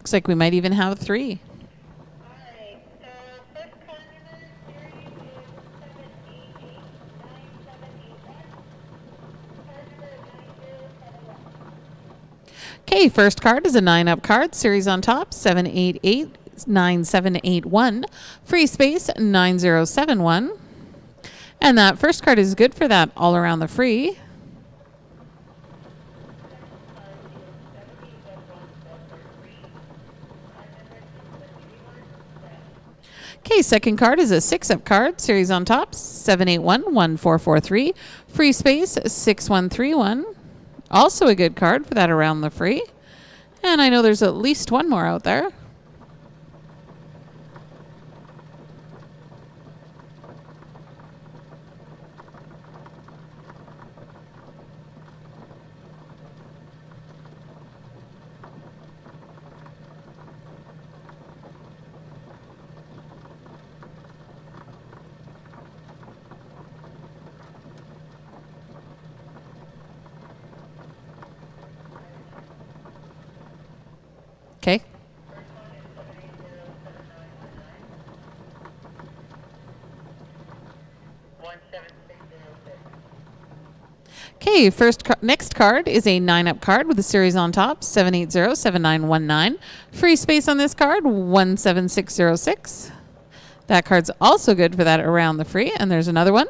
Looks like we might even have 3. Alright, so first card number series is 7889781. Okay, first card is a 9-up card. Series on top, 7889781. Free space, 9071. And that first card is good for that all around the free. Okay, second card is a 6-up card. Series on top, 7811443. Free space, 6131. Also a good card for that around the free. And I know there's at least one more out there. Okay. Okay, next card is a 9-up card with a series on top, 7807919. Free space on this card, 17606. That card's also good for that around the free, and there's another one.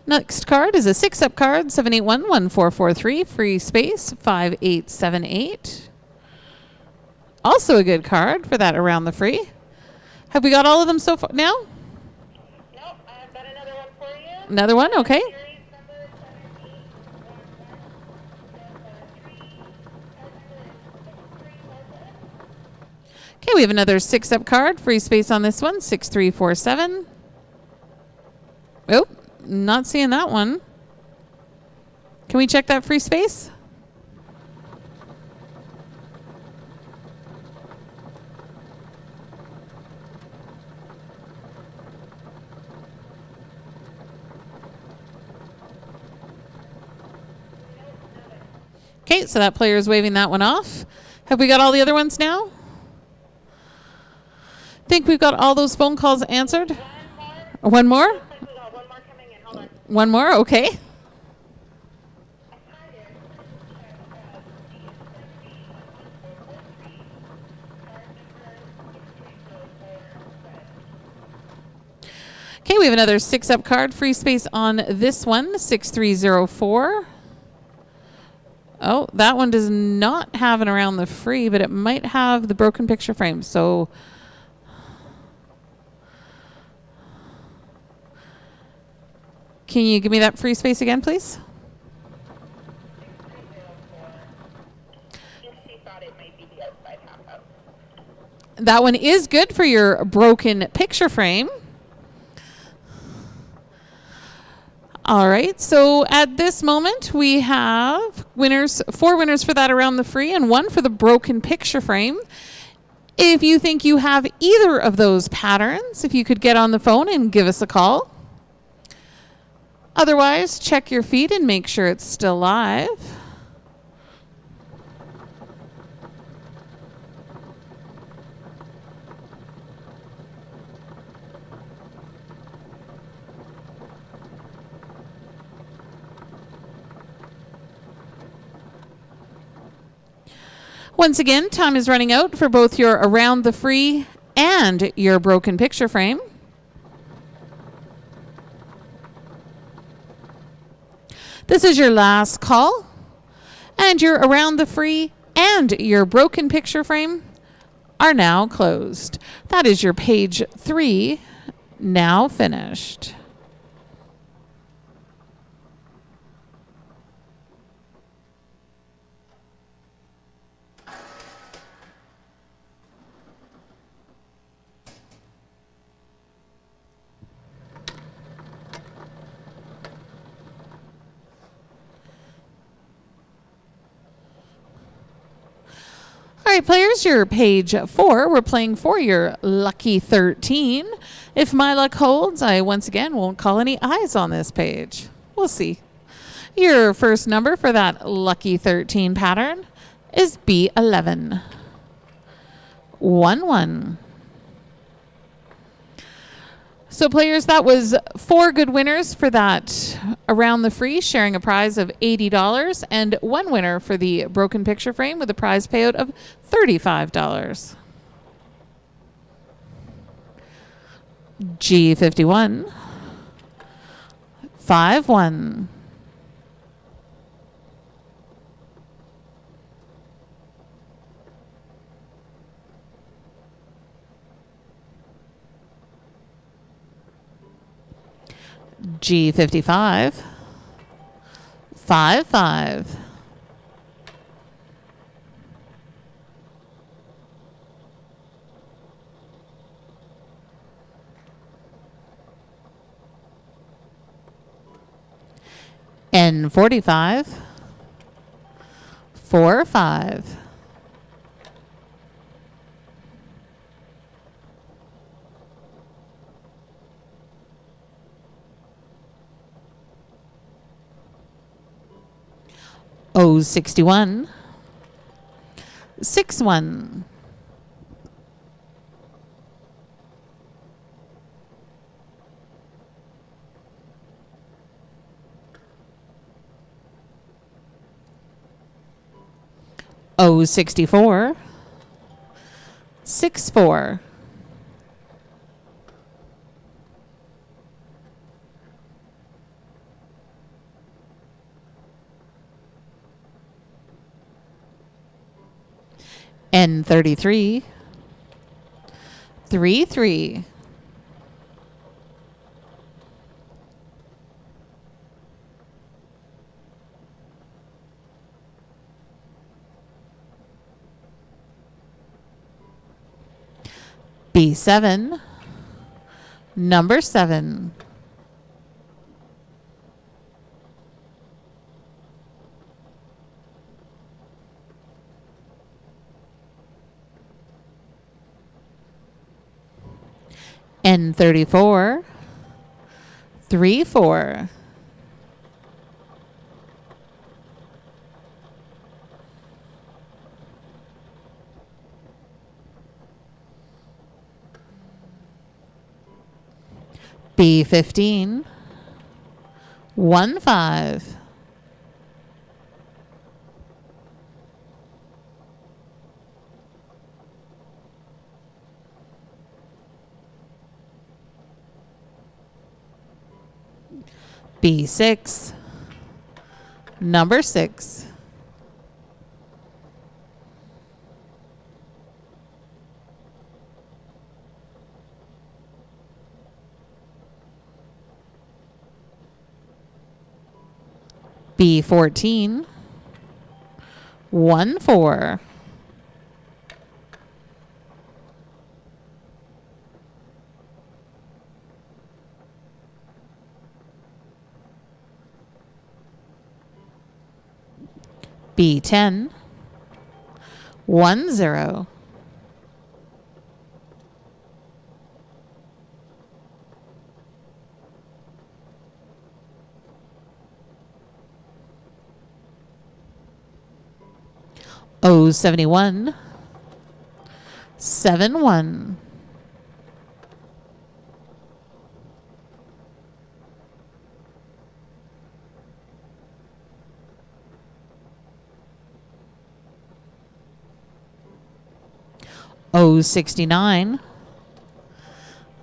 Next card is a 6-up card, 7811443. Free space, 5878. Also a good card for that around the free. Have we got all of them so far now? Nope, I've got another one for you. Another one? Okay. Series number 7811443. Okay, we have another 6-up card. Free space on this one, 6347. Oh, not seeing that one. Can we check that free space? Okay, so that player is waving that one off. Have we got all the other ones now? Think we've got all those phone calls answered? One more? Looks like we got one more coming in. Hold on. One more? Okay. Okay, we have another 6-up card. Free space on this one, 6304. Oh, that one does not have an around the free, but it might have the broken picture frame. So can you give me that free space again, please? She thought it might be the outside half up. That one is good for your broken picture frame. All right, so at this moment we have winners, 4 winners for that around the free and 1 for the broken picture frame. If you think you have either of those patterns, if you could get on the phone and give us a call. Otherwise, check your feed and make sure it's still live. Once again, time is running out for both your around the free and your broken picture frame. This is your last call, and your around the free and your broken picture frame are now closed. That is your page 3 now finished. All right, players, your page 4. We're playing for your lucky 13. If my luck holds, I once again won't call any eyes on this page. We'll see. Your first number for that lucky 13 pattern is B11. 1-1. So players, that was 4 good winners for that Around the Free, sharing a prize of $80, and 1 winner for the Broken Picture Frame with a prize payout of $35. G51. 5-1. G55. 5-5. N45. 4-5. O61. 6-1. O64. 6-4. N33. 3-3. B7. Number 7. N34. 3-4. B15. 1-5. B6. Number 6. B14. 1-4. B10. 1-0. O71. 7-1. O69.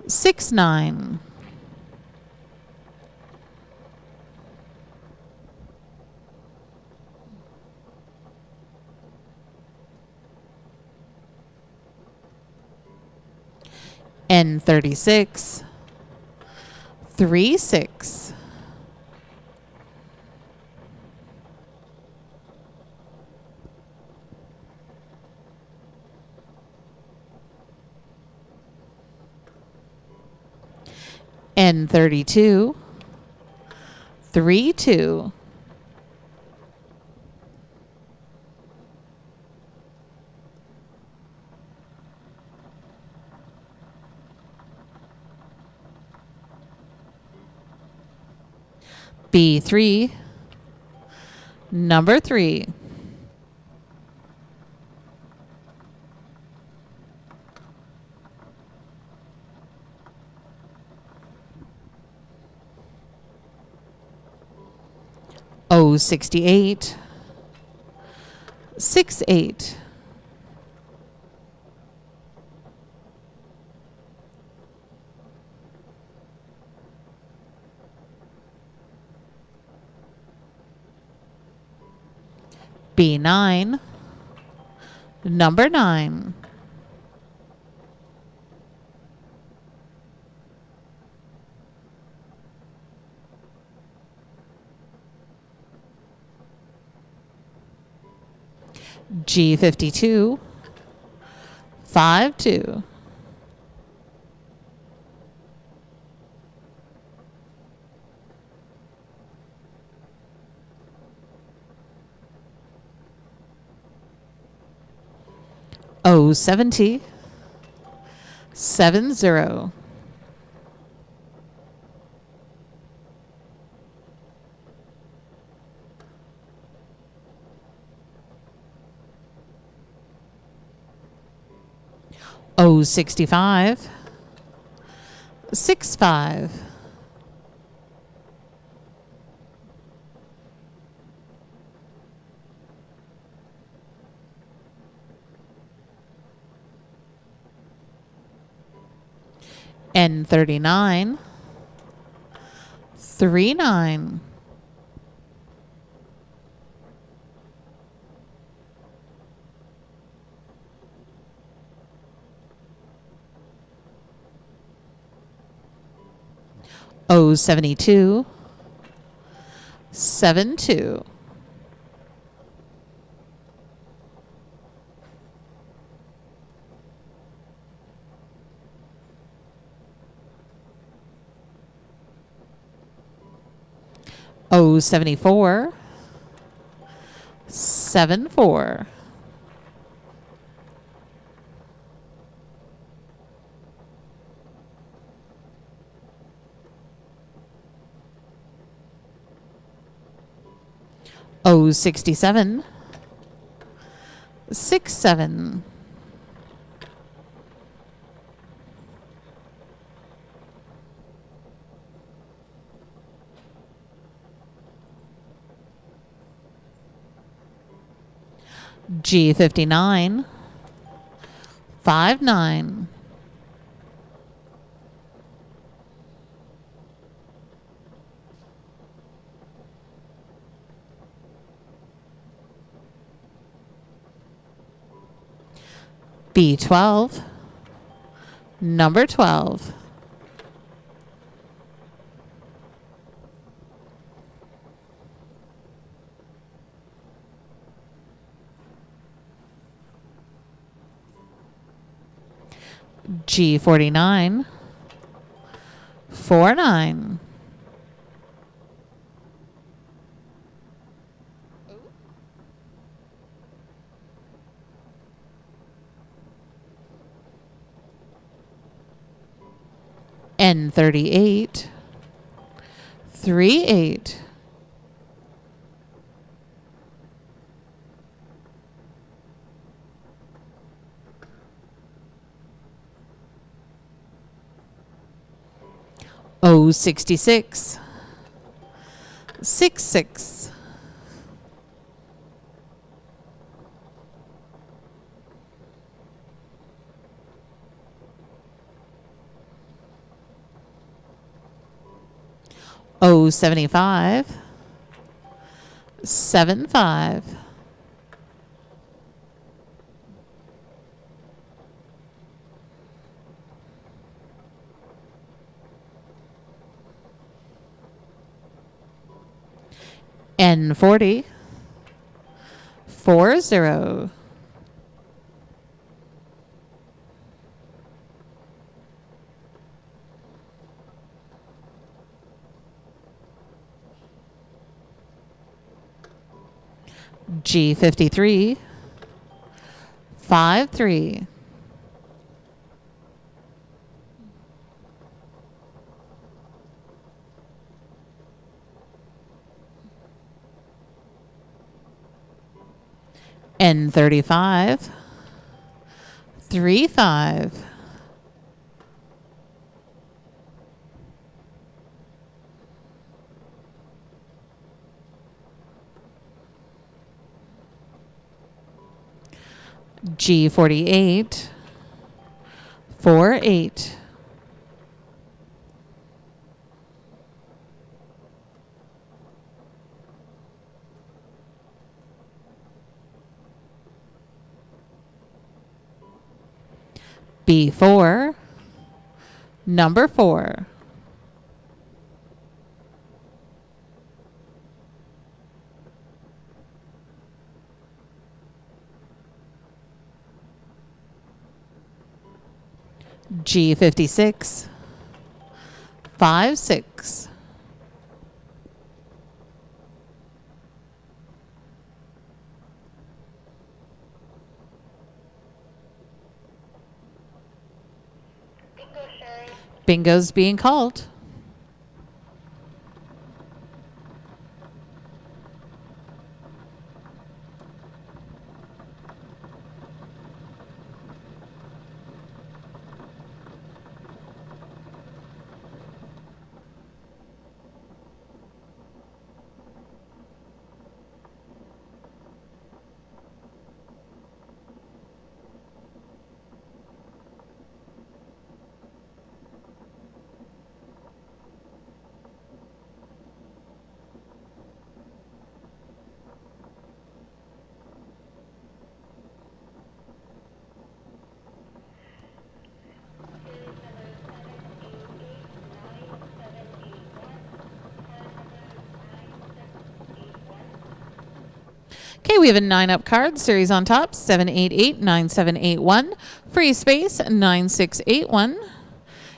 6-9. N36. 3-6. N32. 3-2. B3. Number 3. O 68. 68. B9. Number 9. G52. 52. O 70. 70. O 65. 65. N39. 39. O 72. 72. O 74. 74. O 67. 67. G59. 59. B12. Number 12. G49. 49. N38. 38. O 66. 66. O 75. 75. N40. 40. G53. 53. N35, 35, G48, 48, B4, number 4, G56, 56, Bingo, Sherry. bingo's being called. Okay, we have a 9-up card, series on top, 7889781, free space 9681.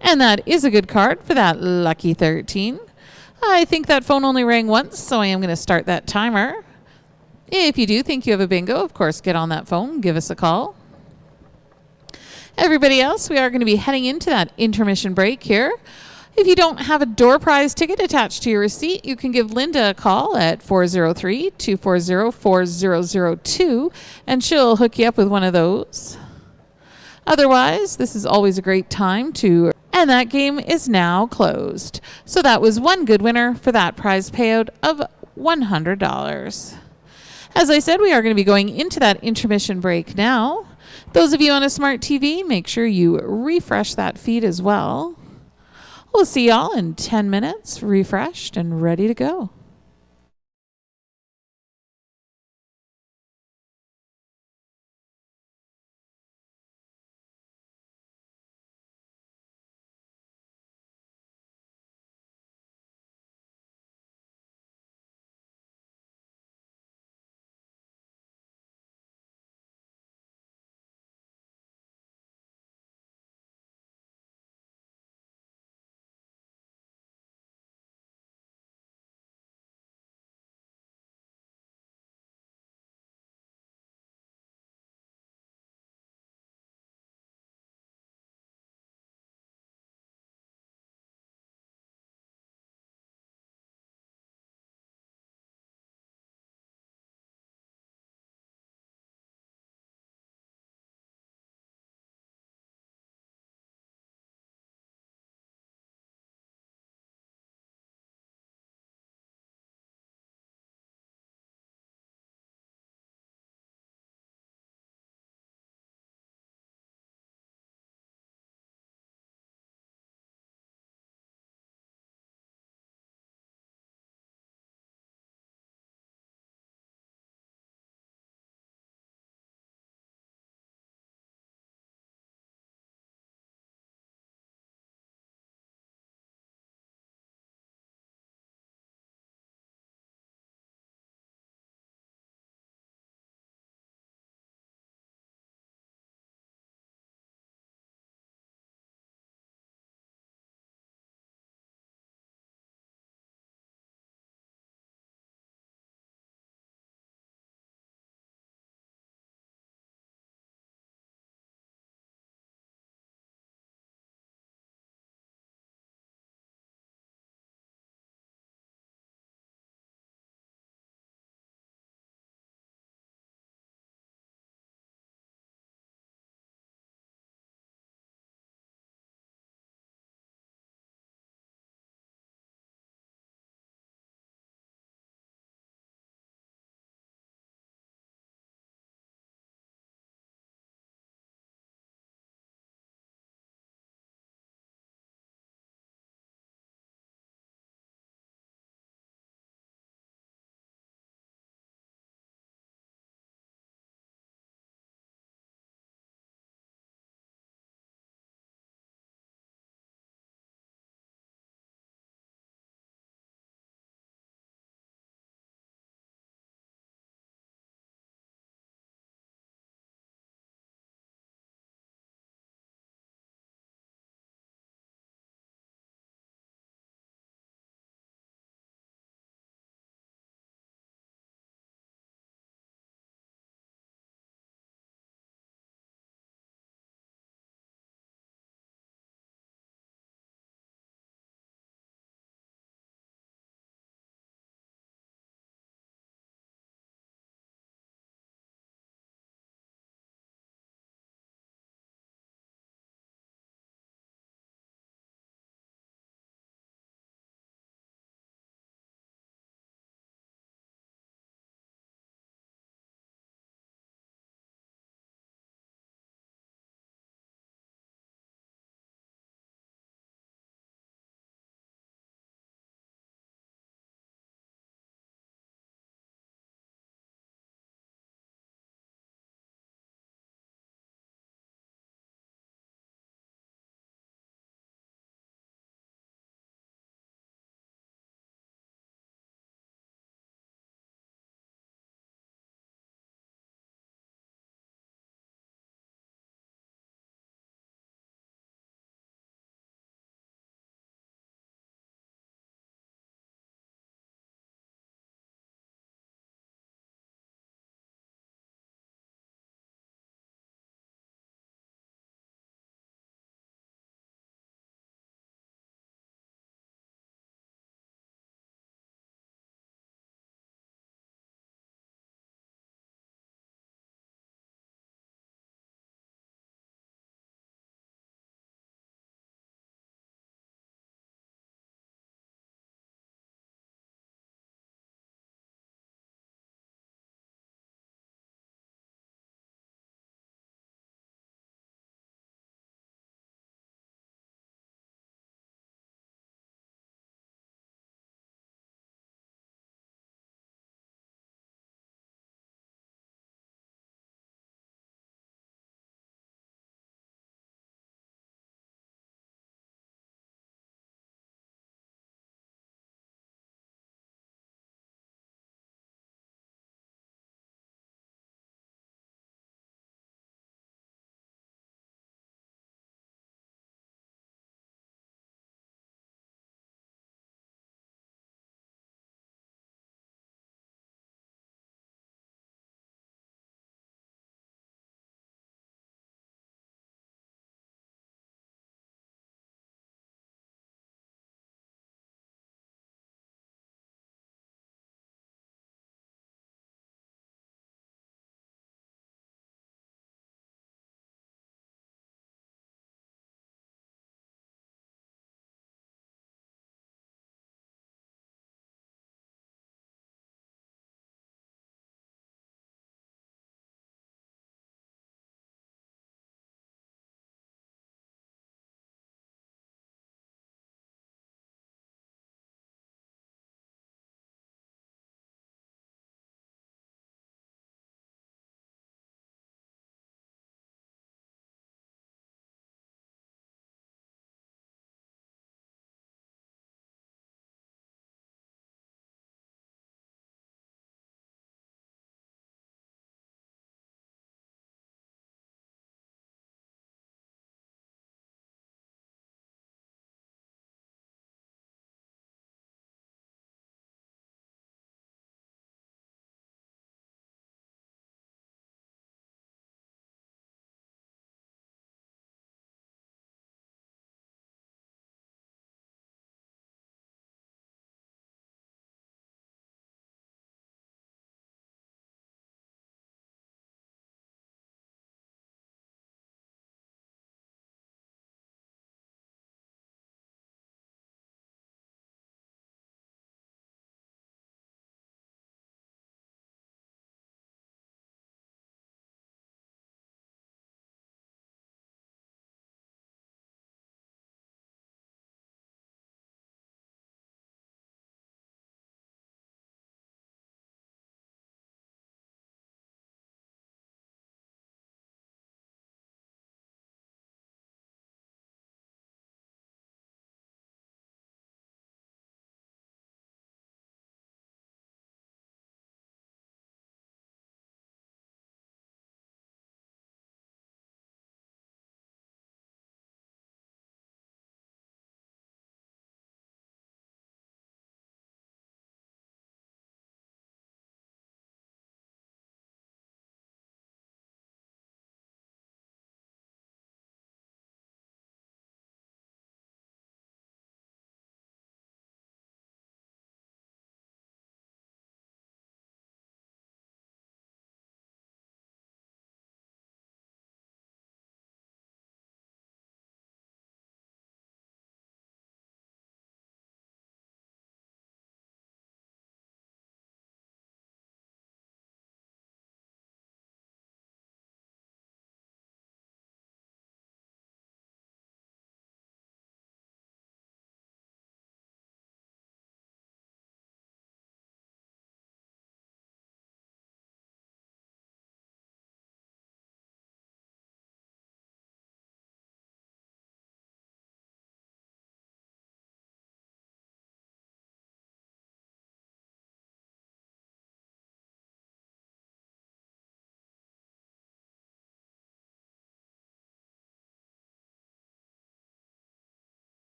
And that is a good card for that lucky 13. I think that phone only rang once, so I am going to start that timer. If you do think you have a bingo, of course, get on that phone, give us a call. Everybody else, we are going to be heading into that intermission break here. If you don't have a door prize ticket attached to your receipt, you can give Linda a call at 403-240-4002, and she'll hook you up with one of those. Otherwise, this is always a great time to... And that game is now closed. So that was one good winner for that prize payout of $100. As I said, we are going to be going into that intermission break now. Those of you on a smart TV, make sure you refresh that feed as well. We'll see y'all in 10 minutes, refreshed and ready to go.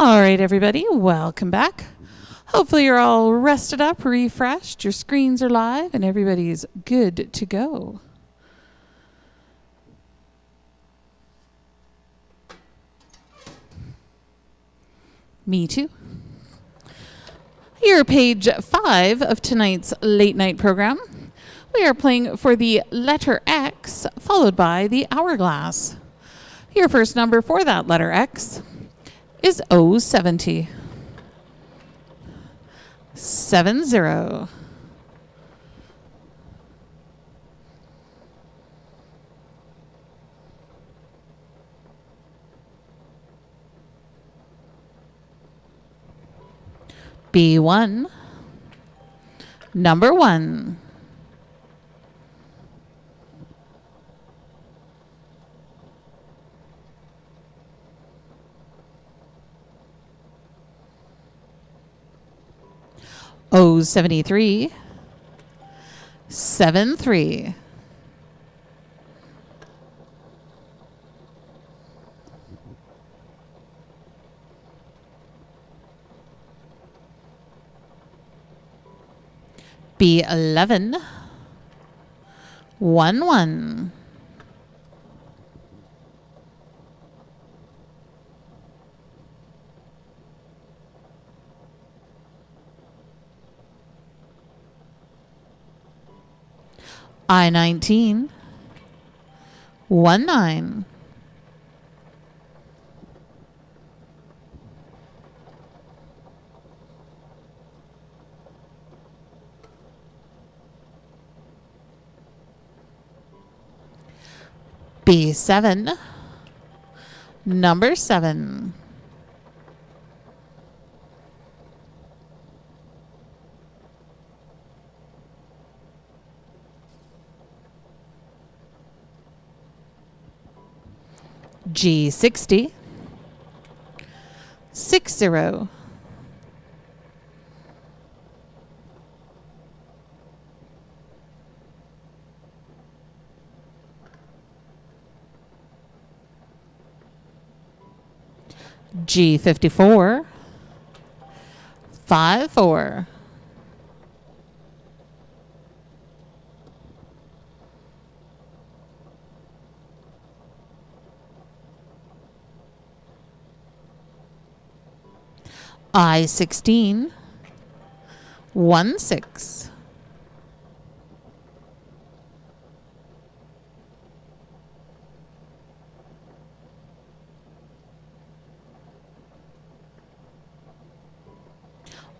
All right, everybody, welcome back. Hopefully, you're all rested up, refreshed, your screens are live, and everybody's good to go. Me too. Here, page 5 of tonight's late night program. We are playing for the letter X, followed by the hourglass. Your first number for that letter X is 070. 70. B1. Number 1. O 73. 73. B11. 11. I-19. 19. B7. Number 7. G60. 60. G54. 54. I-16. 16.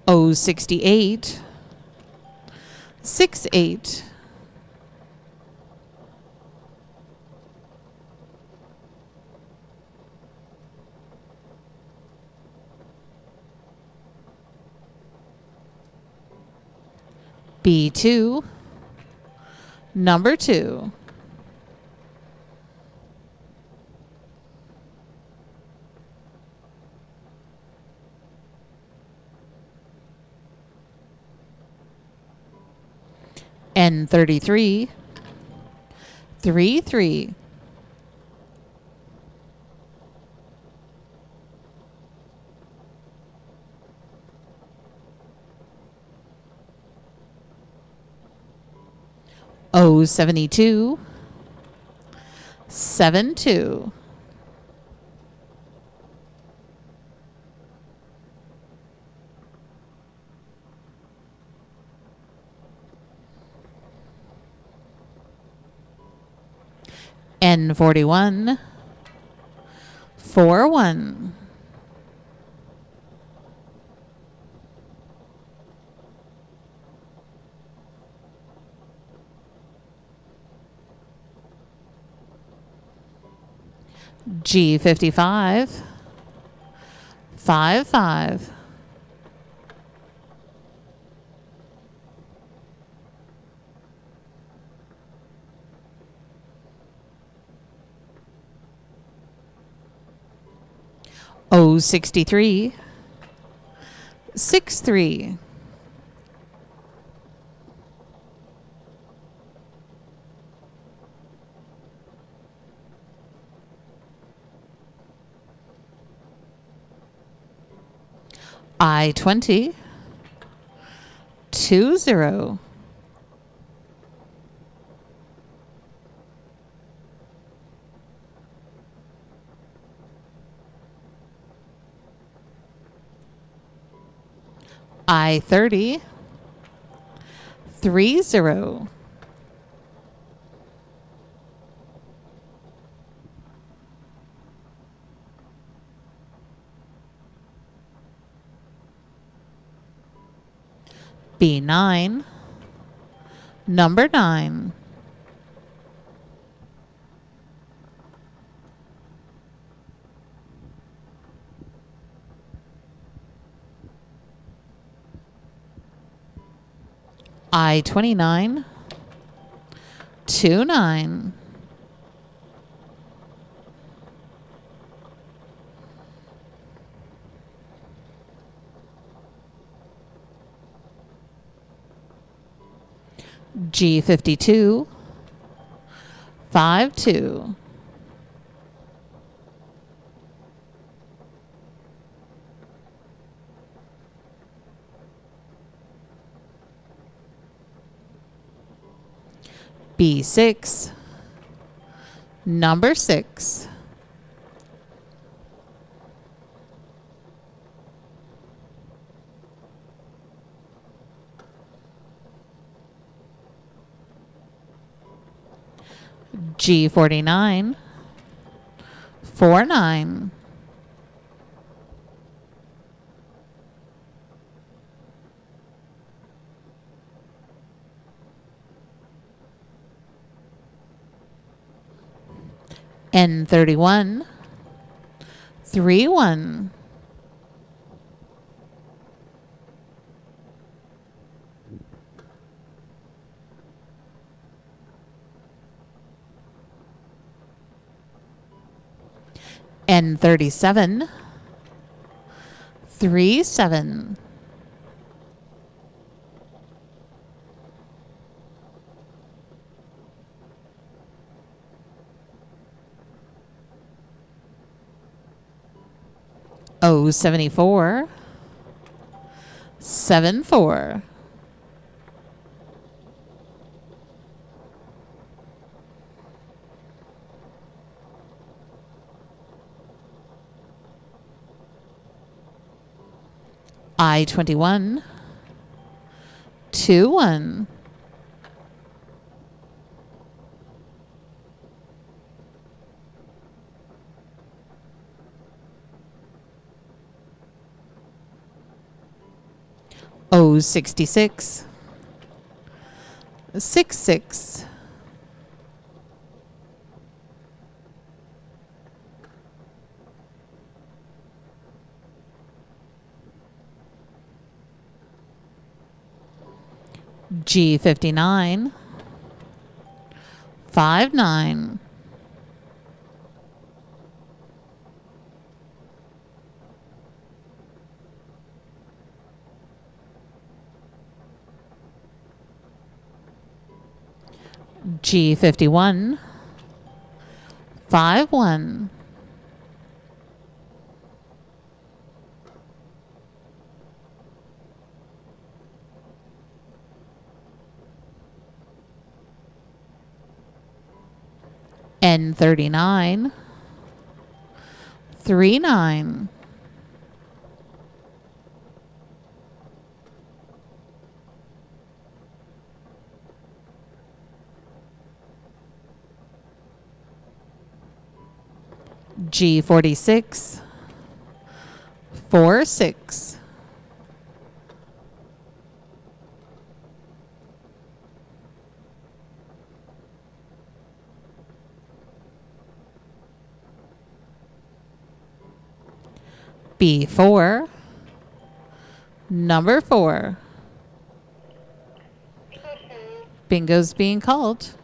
O68. 68. B2. Number 2. N33. 33. O72. 72. N41. 41. G55. 55. O63. 63. I-20, 20. I-30, 30. B9, number 9. I-29, 29. G52, 52. B6, number 6. G49, 49. N31, 31. N37, 37. O74, 74. I-21, 21. O66, 66. G59, 59. G51, 51. N39, 39. G46, 46. B4, number 4. Bingo's being called.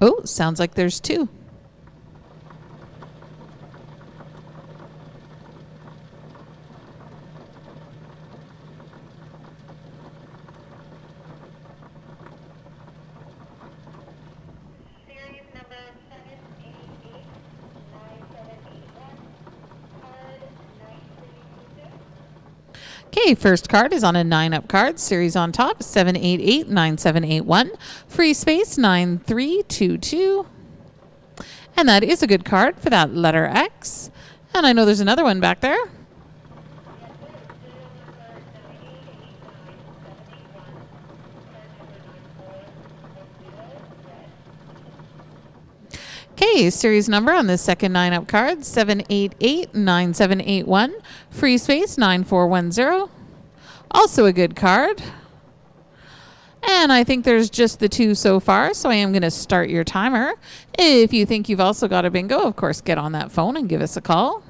Oh, sounds like there's 2. Okay, first card is on a 9-up card. Series on top, 7889781. Free space, 9322. And that is a good card for that letter X. And I know there's another one back there. Okay, series number on the second 9-up card, 7889781. Free space, 9410. Also a good card. And I think there's just the two so far, so I am going to start your timer. If you think you've also got a bingo, of course, get on that phone and give us a call.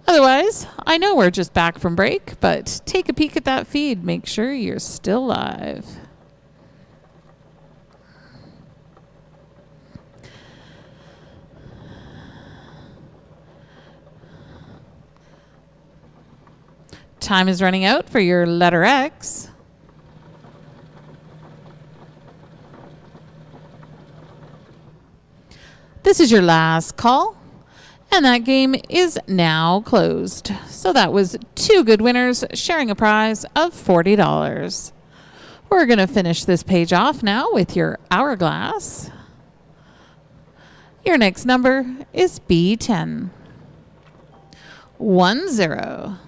Otherwise, I know we're just back from break, but take a peek at that feed. Make sure you're still live. Time is running out for your letter X. This is your last call, and that game is now closed. So that was two good winners sharing a prize of $40. We're going to finish this page off now with your hourglass. Your next number is B10. 10.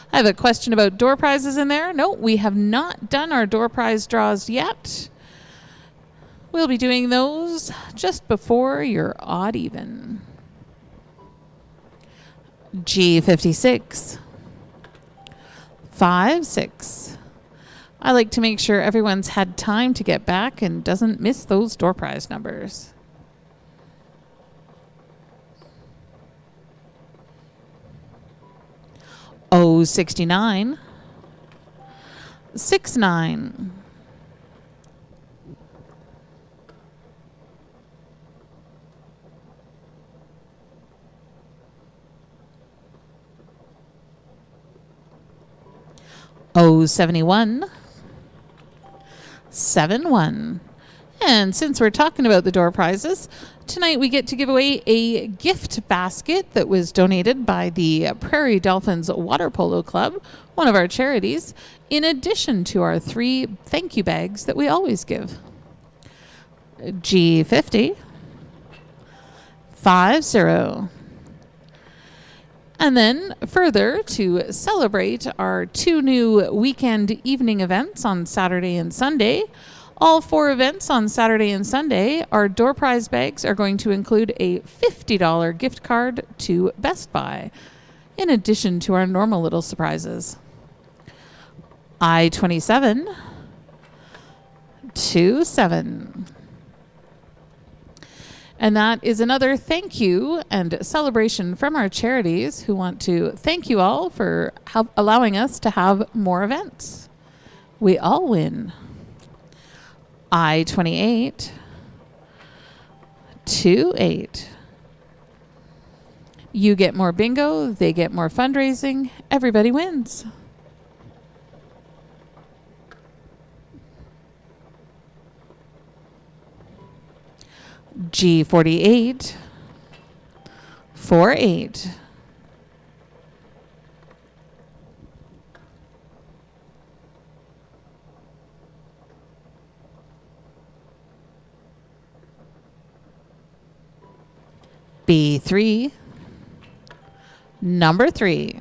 I have a question about door prizes in there. No, we have not done our door prize draws yet. We'll be doing those just before your odd even. G56. 56. I like to make sure everyone's had time to get back and doesn't miss those door prize numbers. O69. 69. O71. 71. And since we're talking about the door prizes, tonight we get to give away a gift basket that was donated by the Prairie Dolphins Water Polo Club, one of our charities, in addition to our 3 thank you bags that we always give. G50. 50. And then further, to celebrate our 2 new weekend evening events on Saturday and Sunday, all 4 events on Saturday and Sunday, our door prize bags are going to include a $50 gift card to Best Buy, in addition to our normal little surprises. I-27. 27. And that is another thank you and celebration from our charities who want to thank you all for allowing us to have more events. We all win. I-28. 28. You get more bingo, they get more fundraising, everybody wins. G48. 48. B3. Number 3.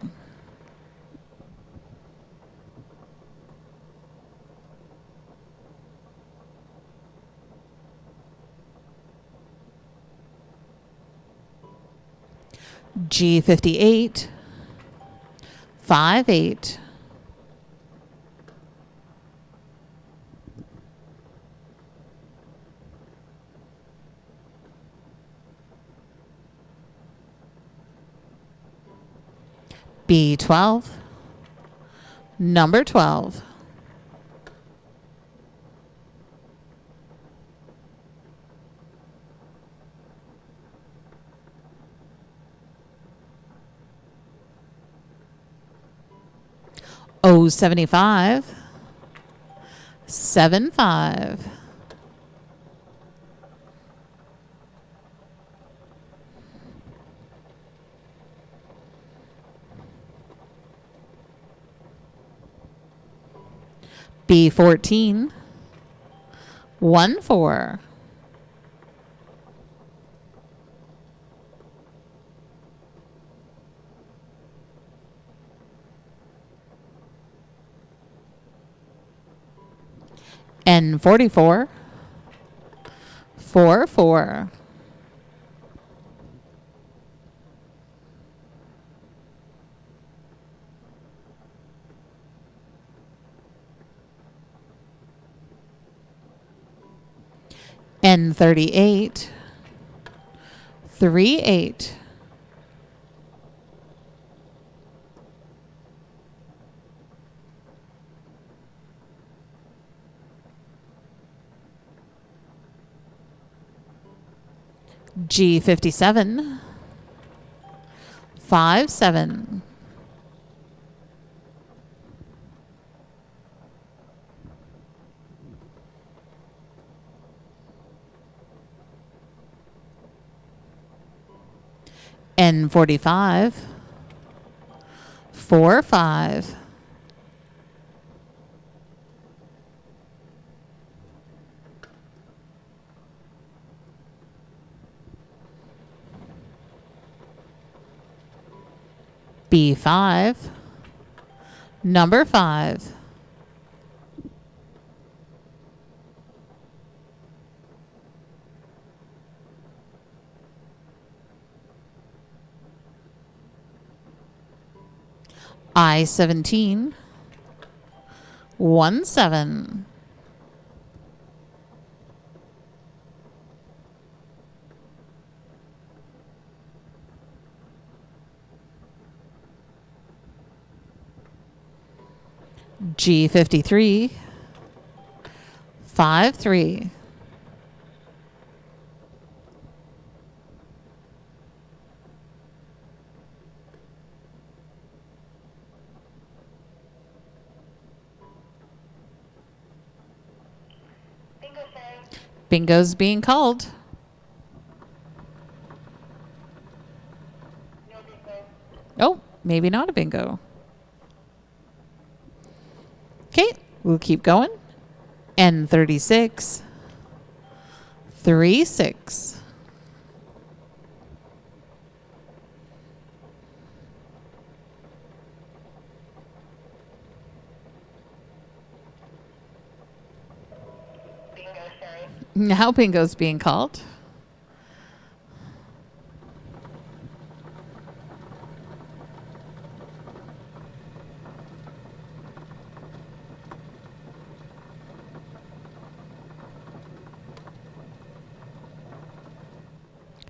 G58. 58. B12. Number 12. O75. 75. B14. 1-4. N44. 4-4. N38. 3-8. G57. 5-7. N45. 4-5. B5. Number 5. I-17. 1-7. G53. 5-3. Bingo, Sherry. Bingo's being called. No bingo. Oh, maybe not a bingo. Okay, we'll keep going. N36. 3-6. Bingo, Sherry. Now bingo's being called.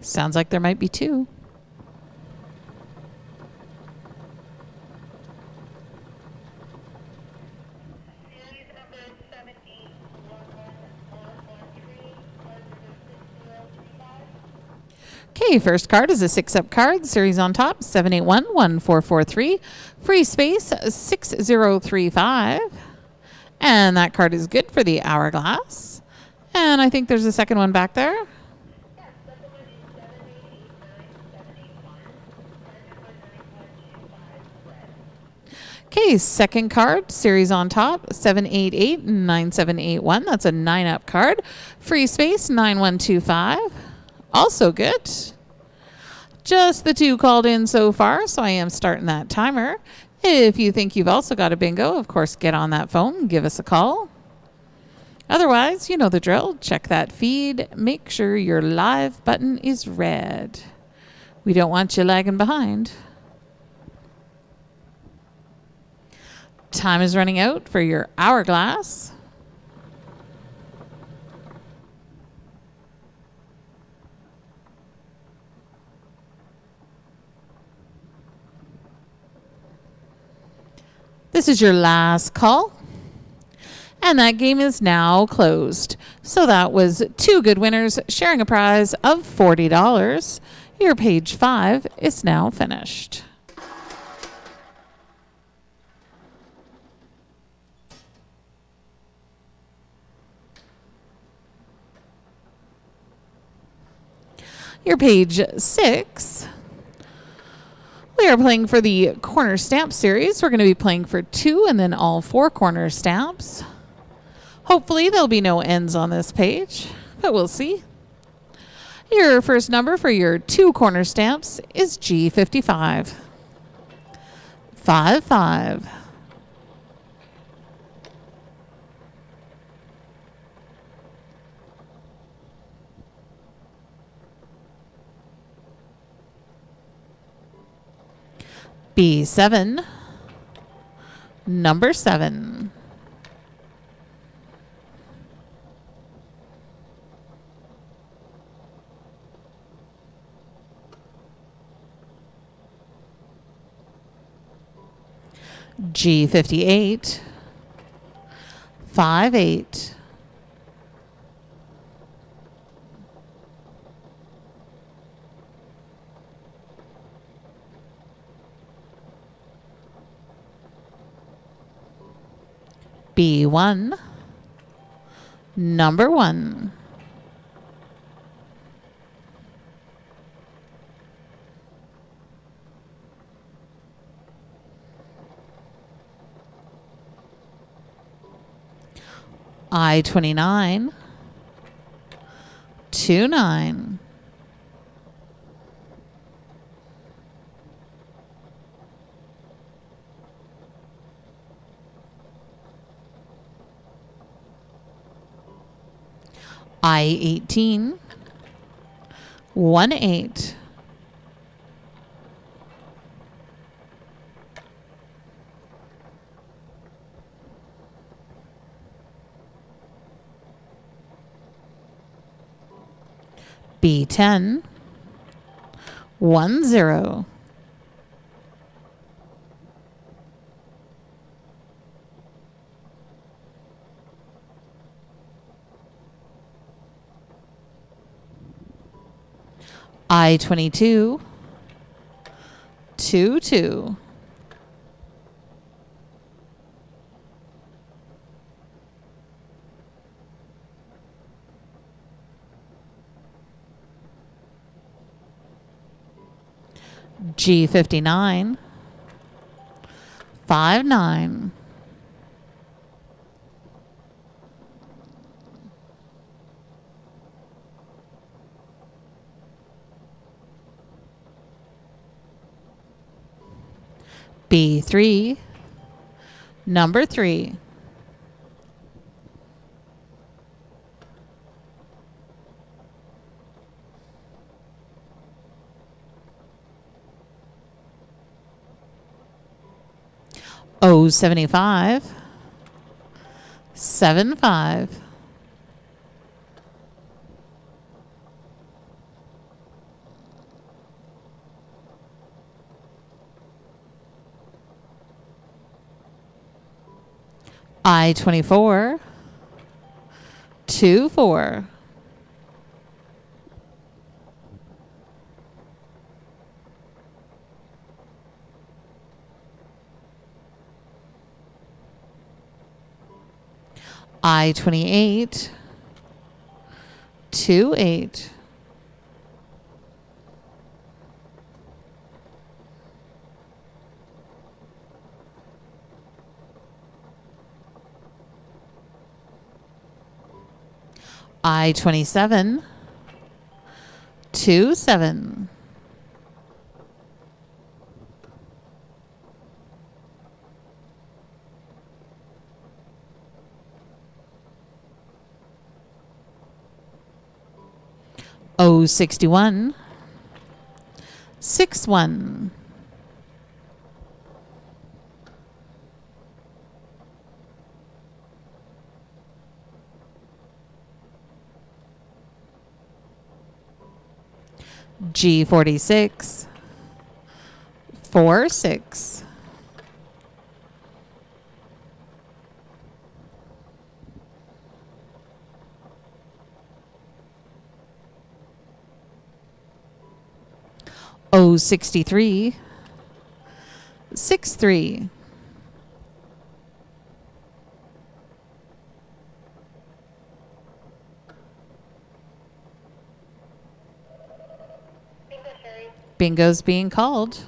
Sounds like there might be two. Series number 7811443. Okay, first card is a 6-up card. Series on top, 7811443. Free space, 6035. And that card is good for the hourglass. And I think there's a second one back there. Yes, second one is 7889781. Okay, second card, series on top, 7889781. That's a 9-up card. Free space, 9125. Also good. Just the two called in so far, so I am starting that timer. If you think you've also got a bingo, of course, get on that phone, give us a call. Otherwise, you know the drill. Check that feed. Make sure your live button is red. We don't want you lagging behind. Time is running out for your hourglass. This is your last call. And that game is now closed. So that was two good winners sharing a prize of $40. Your page 5 is now finished. Your page 6. We are playing for the Corner Stamp Series. We're going to be playing for 2 and then all 4 corner stamps. Hopefully there'll be no ends on this page, but we'll see. Your first number for your 2 corner stamps is G55. 55. B7. Number 7. G58. 58. B1. Number 1. I-29. 29. I-18. 1-8. B10. 10. I-22. 2-2. G59. 5-9. B3. Number 3. O75. 7-5. I-24. 2-4. I-28. 2-8. I-27. 2-7. O61. 6-1. G46. 4-6. O63. 6-3. Bingo, Sherry. Bingo's being called.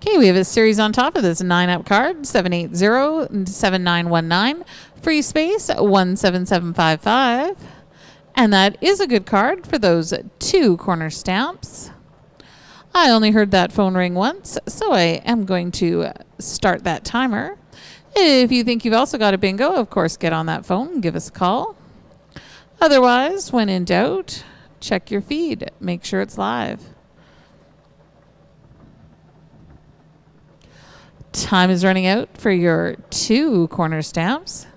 Okay, we have a series on top of this 9-up card, 780-7919. Free space, 17755. And that is a good card for those 2 corner stamps. I only heard that phone ring once, so I am going to start that timer. If you think you've also got a bingo, of course, get on that phone and give us a call. Otherwise, when in doubt, check your feed. Make sure it's live. Time is running out for your 2 corner stamps.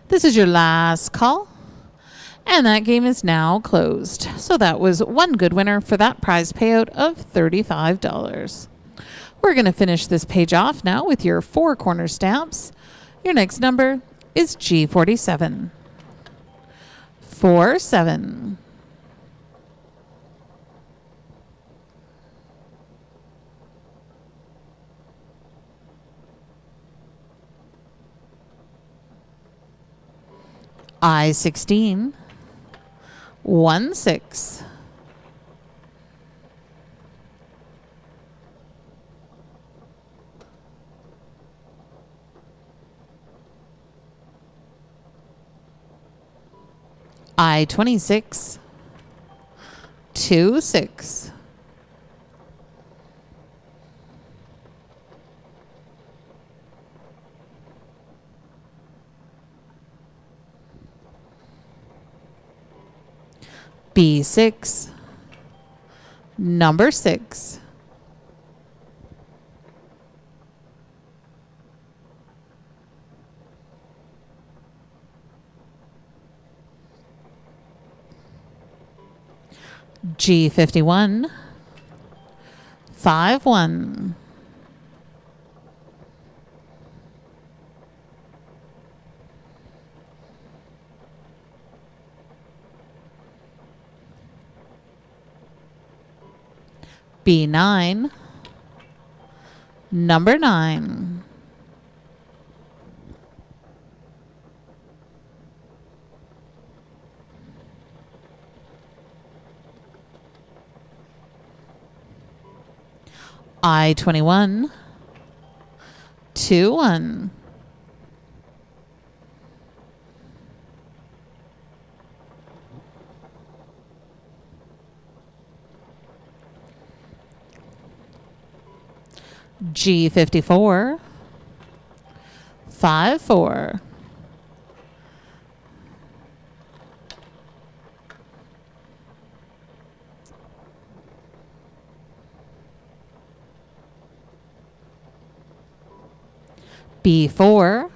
This is your last call, and that game is now closed. So that was one good winner for that prize payout of $35. We're going to finish this page off now with your 4 corner stamps. Your next number is G47. 47. I-16. 16. I-26. 26. B6. Number 6. G51. 51. B9. Number 9. I-21. 21. G54. 54. B4.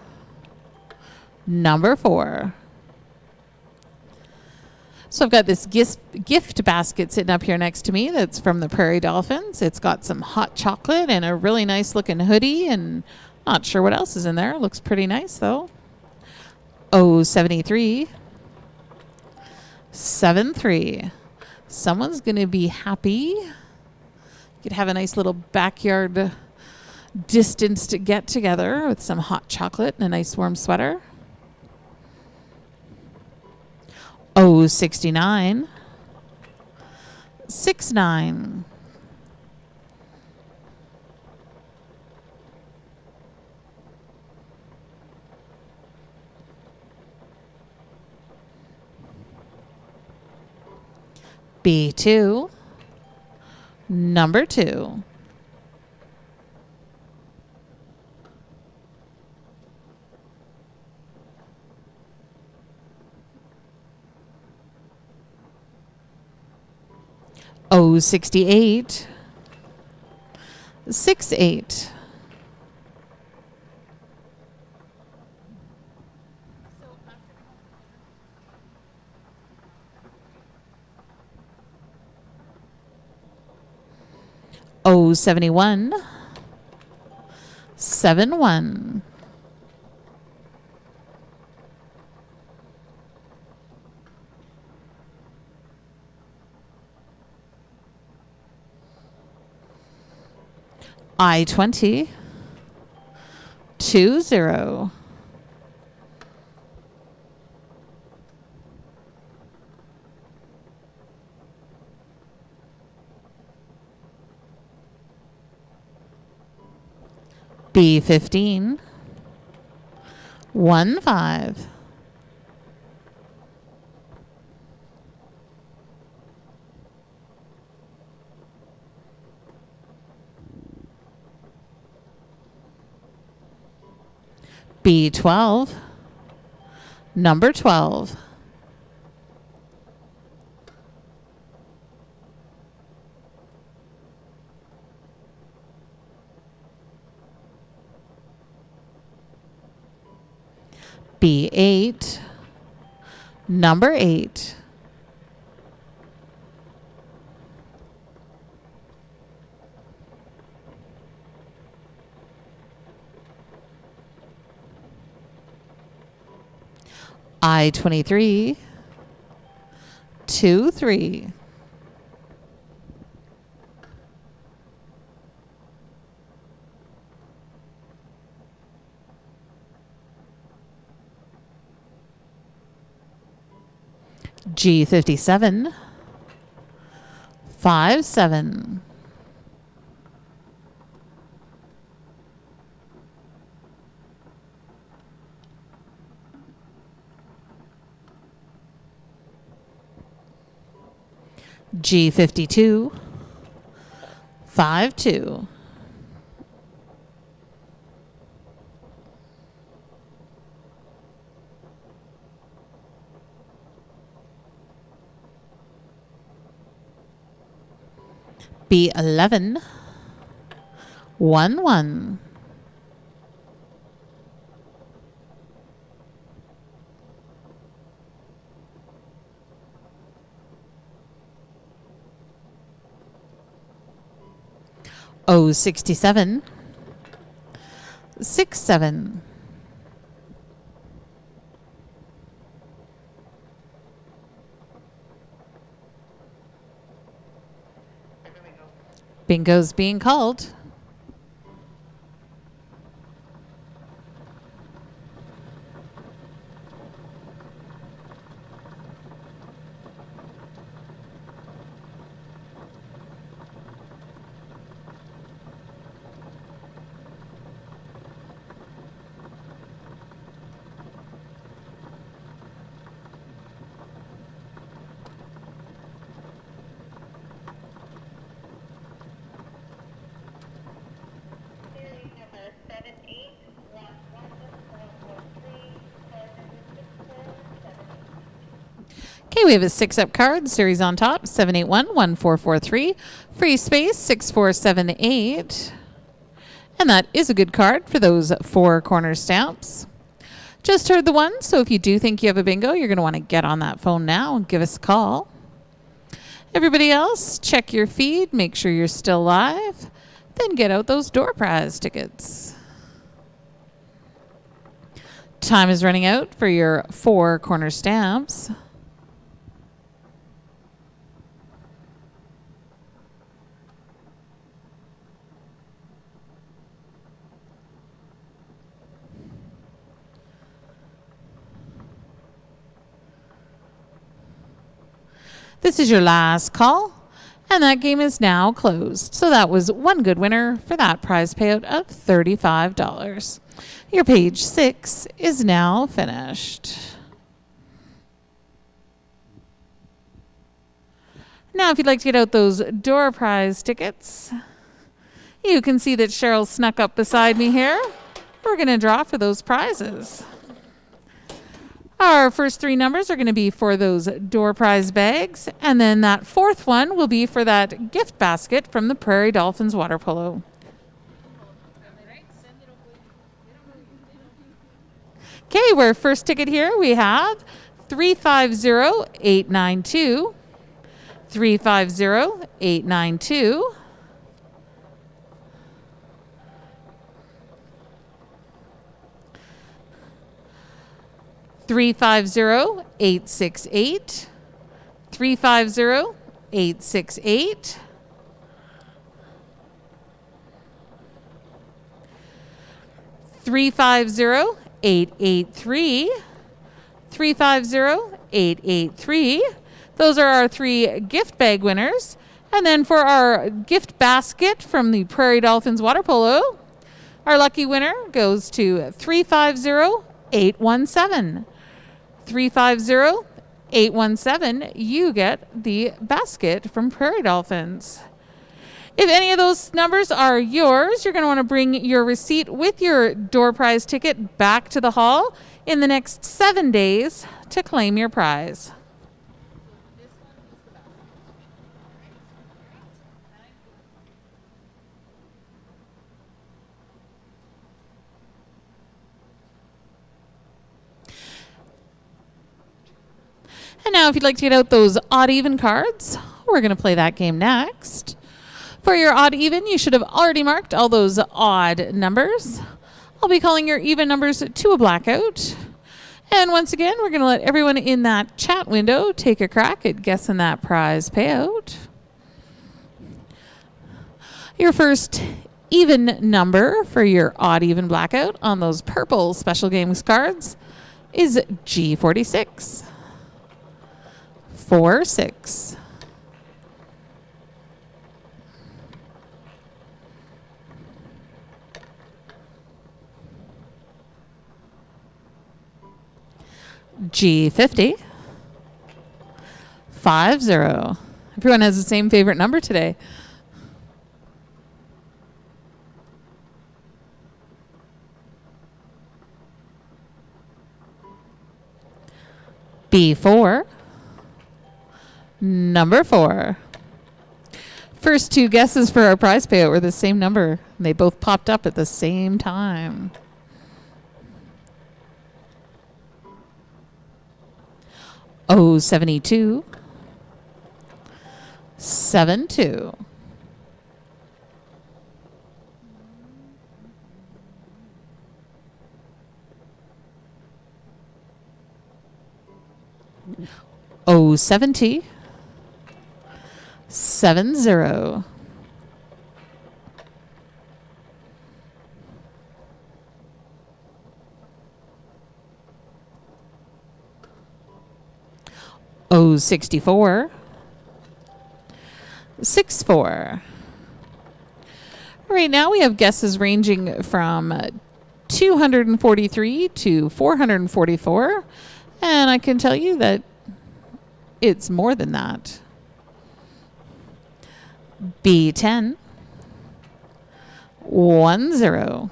Number 4. So I've got this gift basket sitting up here next to me that's from the Prairie Dolphins. It's got some hot chocolate and a really nice looking hoodie, and not sure what else is in there. Looks pretty nice though. 073. 73. Someone's going to be happy. You could have a nice little backyard distanced get together with some hot chocolate and a nice warm sweater. 069. 69. B2. Number 2. 068. 68. Oh, 71. 71. I-20. 20. B15, 15. B12, number 12. B8, number 8. I-23, 23. G57, 57. G52, 52. B11, 11. O67, 67. Bingo's being called. Series number 7811443, Okay, we have a 6-up card, series on top, 7811443, free space 6478. And that is a good card for those 4 corner stamps. Just heard the one, so if you do think you have a bingo, you're going to want to get on that phone now and give us a call. Everybody else, check your feed, make sure you're still live, then get out those door prize tickets. Time is running out for your 4 corner stamps. This is your last call, and that game is now closed. So that was one good winner for that prize payout of $35. Your page 6 is now finished. Now, if you'd like to get out those door prize tickets, you can see that Cheryl snuck up beside me here. We're going to draw for those prizes. Our first 3 numbers are going to be for those door prize bags, and then that 4th one will be for that gift basket from the Prairie Dolphins water polo. Okay, we're first ticket here. We have 350892, 350892. 350868, 350868. 350868, 350-883. 350-883. Those are our 3 gift bag winners. And then for our gift basket from the Prairie Dolphins Water Polo, our lucky winner goes to 350-817. 350-817. You get the basket from Prairie Dolphins. If any of those numbers are yours, you're going to want to bring your receipt with your door prize ticket back to the hall in the next 7 days to claim your prize. And now if you'd like to get out those odd-even cards, we're going to play that game next. For your odd-even, you should have already marked all those odd numbers. I'll be calling your even numbers to a blackout. And once again, we're going to let everyone in that chat window take a crack at guessing that prize payout. Your first even number for your odd-even blackout on those purple special games cards is G46. 46. G50. 50. Everyone has the same favorite number today. B4. Number 4. First 2 guesses for our prize payout were the same number. They both popped up at the same time. Oh, 72. 72. Oh, 70. 70. Oh, 64. 64. Right now we have guesses ranging from 243 to 444. And I can tell you that it's more than that. B10. 10.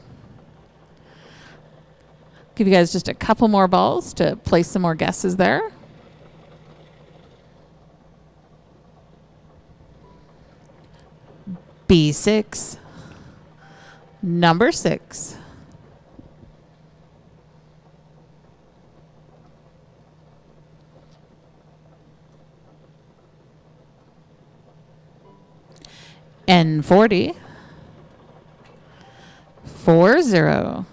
Give you guys just a couple more balls to place some more guesses there. B6. Number 6. N40. 40.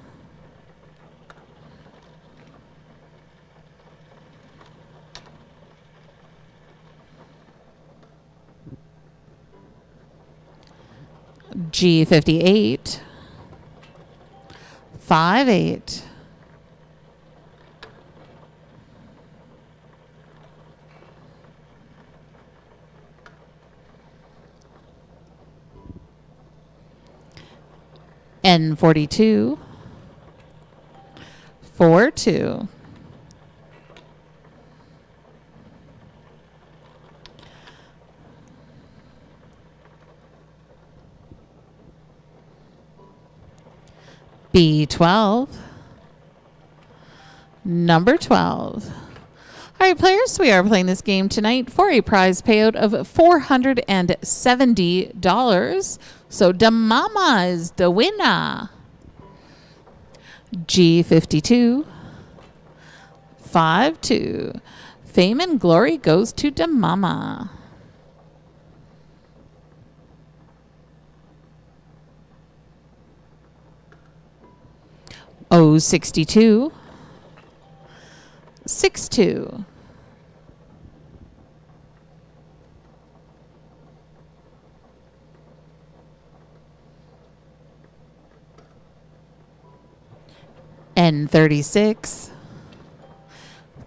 G58. 58. N42. 42. B12. Number 12. All right, players, we are playing this game tonight for a prize payout of $470. So the mama is the winner. G52. 52. Fame and glory goes to the mama. O62. 62. N36,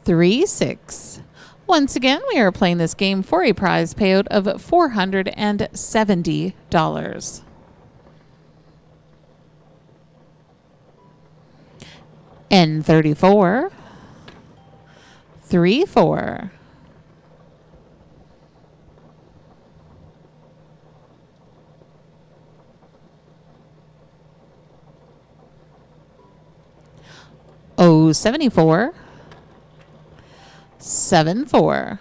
36. Once again, we are playing this game for a prize payout of $470. N34, 34. O74, 74.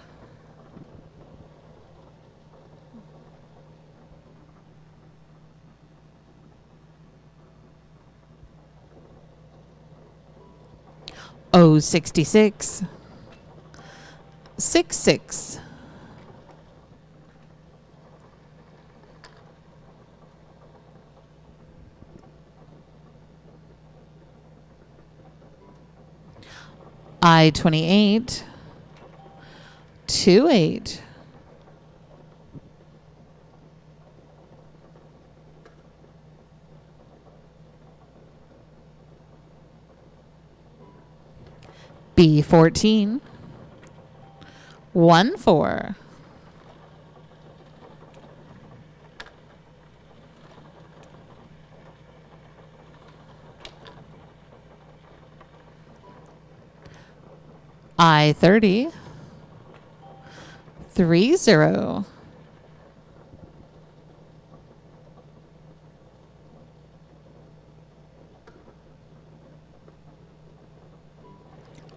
O66, 66. I-28, 28. B14, 14. I-30, 30.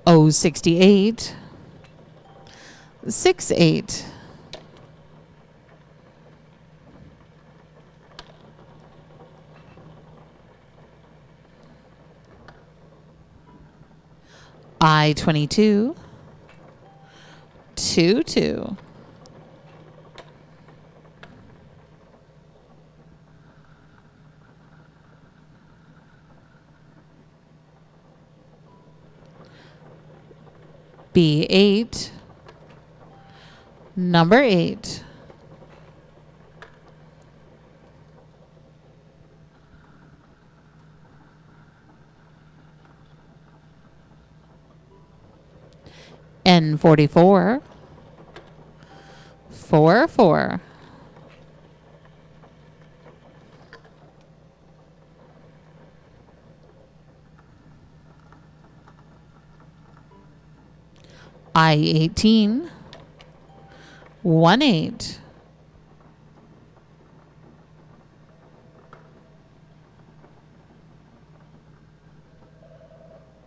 O68, 68. I-22, 22. B8, number 8. N44, 44. I-18, 18.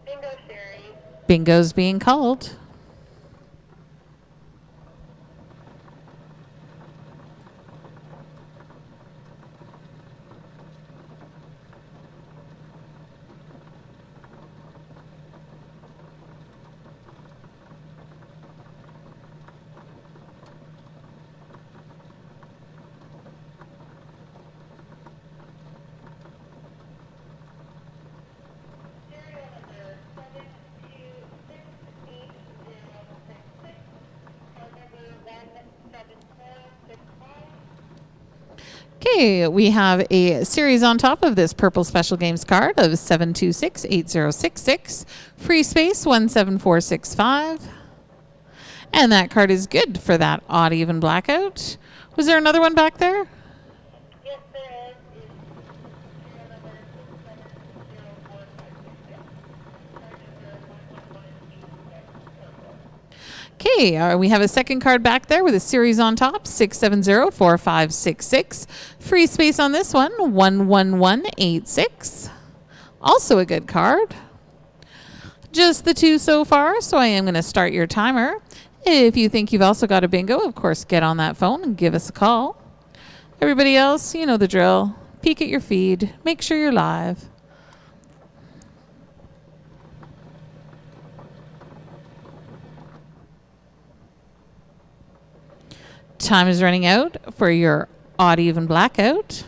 Bingo, Sherry. Bingo's being called. Serial number 7268066. Card number 17465. Okay, we have a series on top of this purple special games card of 7268066, free space 17465. And that card is good for that odd even blackout. Was there another one back there? Yes, there is. It's serial number 670456. Card number 11186. Okay, we have a second card back there with a series on top, 6704566. Free space on this one, 11186. Also a good card. Just the two so far, so I am going to start your timer. If you think you've also got a bingo, of course, get on that phone and give us a call. Everybody else, you know the drill. Peek at your feed. Make sure you're live. Time is running out for your odd even blackout.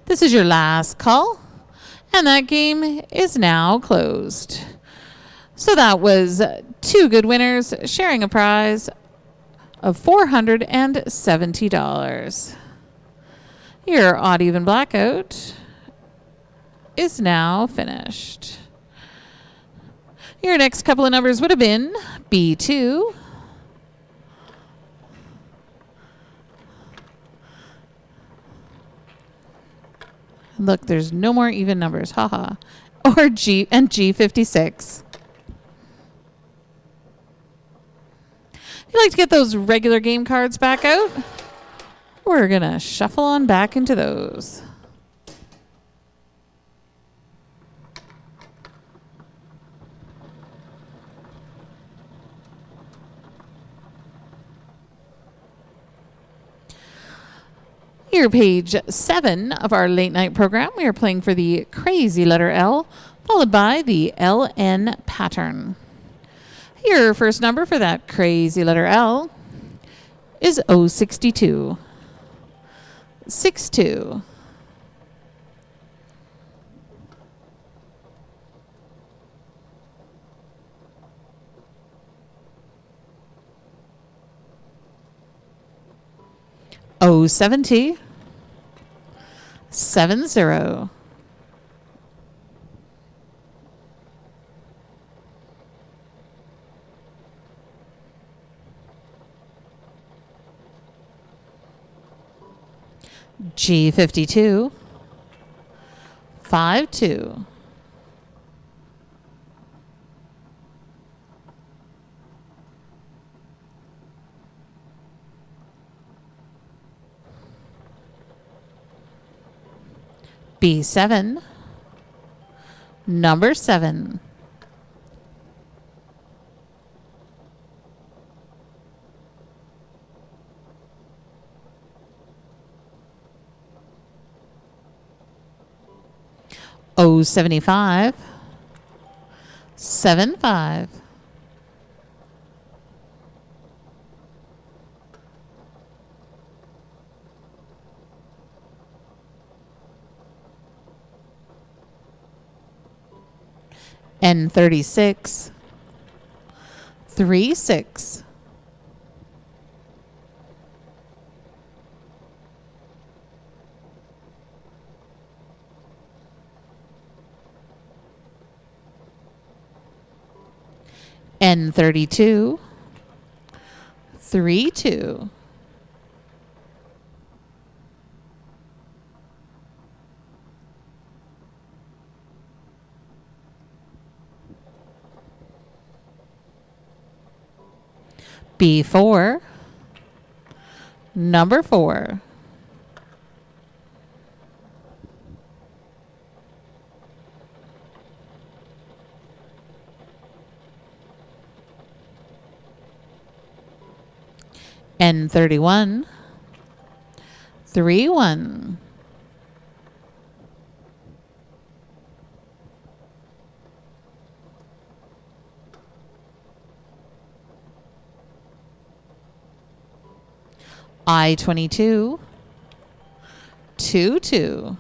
This is your last call, and that game is now closed. So that was two good winners sharing a prize of $470. Your odd even blackout is now finished. Your next couple of numbers would have been B2, look, there's no more even numbers, haha, or G and G56. If you'd like to get those regular game cards back out, we're going to shuffle on back into those. Here, page 7 of our late night program, we are playing for the crazy letter L, followed by the LN pattern. Your first number for that crazy letter L is 062. 62. O 70. 70. G52. 52. B7. Number 7. O75. 75. N36. 36. N32. 32. B4. Number 4. N31. 31. I-22. 22.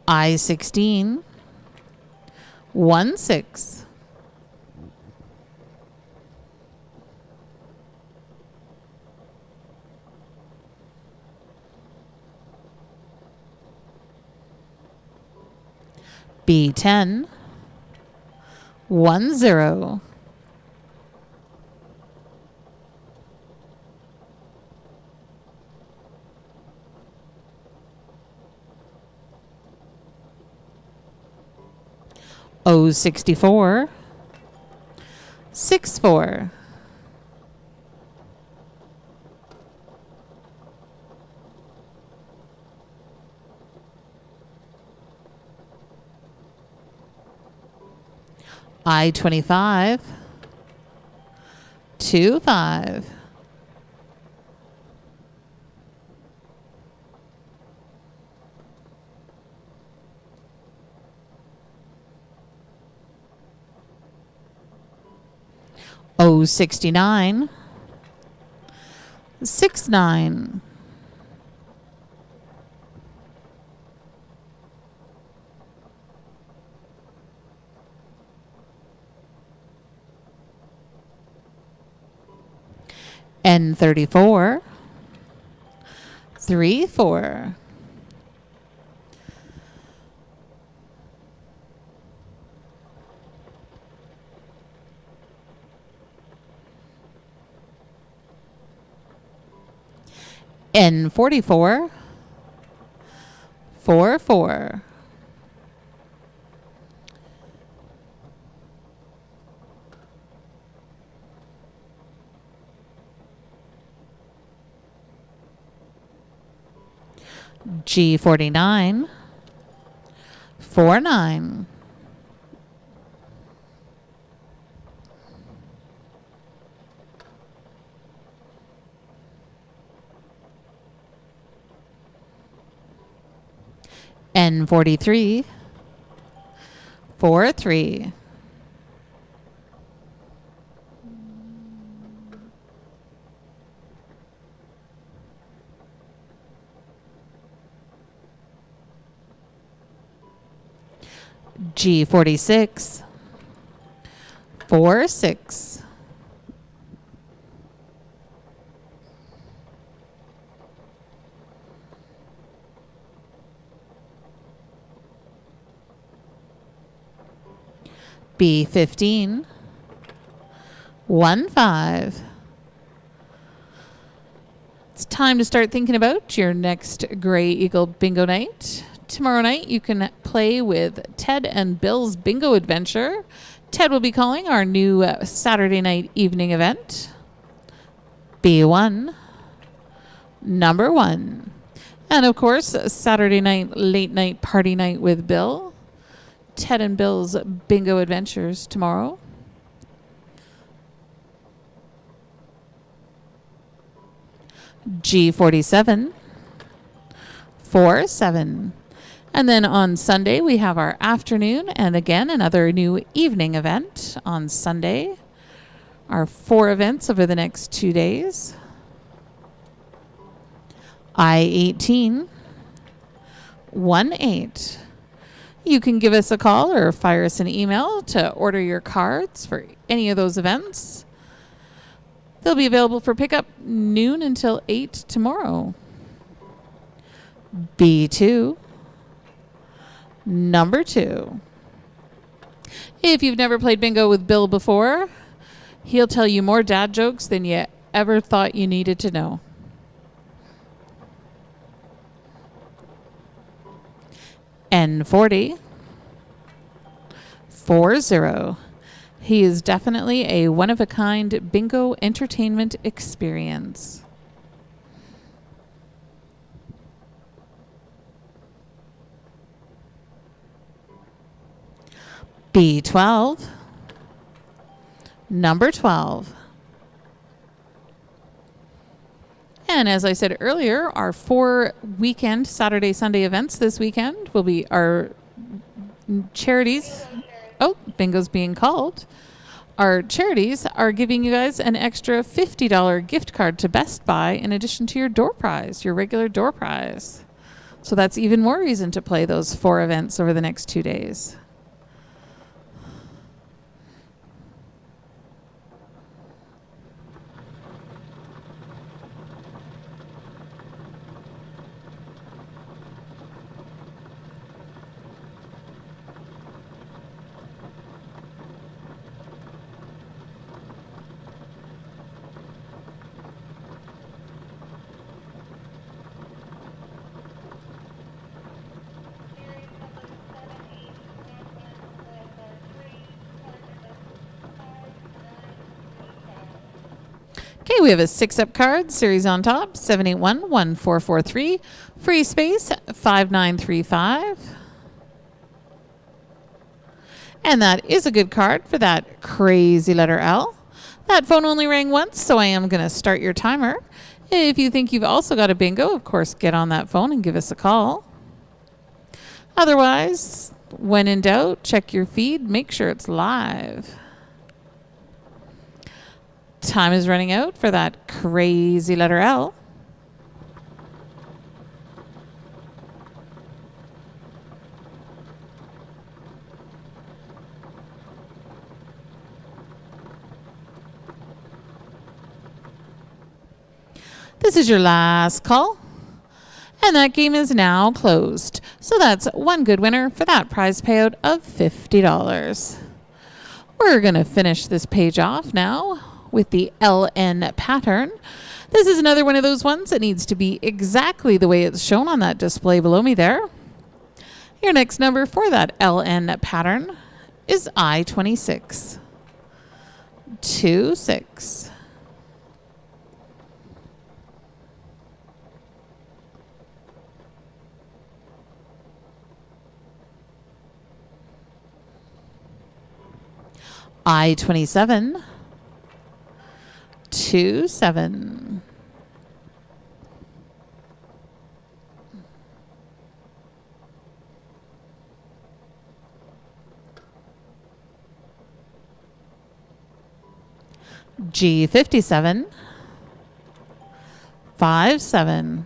I-16. 16. B10. 10. O64. 64. I-25. 25. O69. 69. N34, 34. N44, 44. G49, 49. N43, 43. G46, 46. B15, 15. It's time to start thinking about your next Grey Eagle Bingo night. Tomorrow night, you can play with Ted and Bill's Bingo Adventure. Ted will be calling our new Saturday night evening event. B1, number 1. And of course, Saturday night, late night party night with Bill. Ted and Bill's Bingo Adventures tomorrow. G47, 47. And then on Sunday, we have our afternoon and again another new evening event on Sunday. Our 4 events over the next 2 days. I-18, 18. You can give us a call or fire us an email to order your cards for any of those events. They'll be available for pickup noon until 8 tomorrow. B2, number 2. If you've never played bingo with Bill before, he'll tell you more dad jokes than you ever thought you needed to know. N40, 40. He is definitely a one-of-a-kind bingo entertainment experience. B12, number 12. And as I said earlier, our 4 weekend Saturday, Sunday events this weekend will be our charities. Oh, bingo's being called. Our charities are giving you guys an extra $50 gift card to Best Buy in addition to your door prize, your regular door prize. So that's even more reason to play those 4 events over the next 2 days. Okay, we have a 6-up card, series on top, 781-1443, free space, 5935. And that is a good card for that crazy letter L. That phone only rang once, so I am going to start your timer. If you think you've also got a bingo, of course, get on that phone and give us a call. Otherwise, when in doubt, check your feed, make sure it's live. Time is running out for that crazy letter L. This is your last call. And that game is now closed. So that's one good winner for that prize payout of $50. We're going to finish this page off now with the LN pattern. This is another one of those ones that needs to be exactly the way it's shown on that display below me there. Your next number for that LN pattern is I-26. 26. I-27. 27. G57. 57.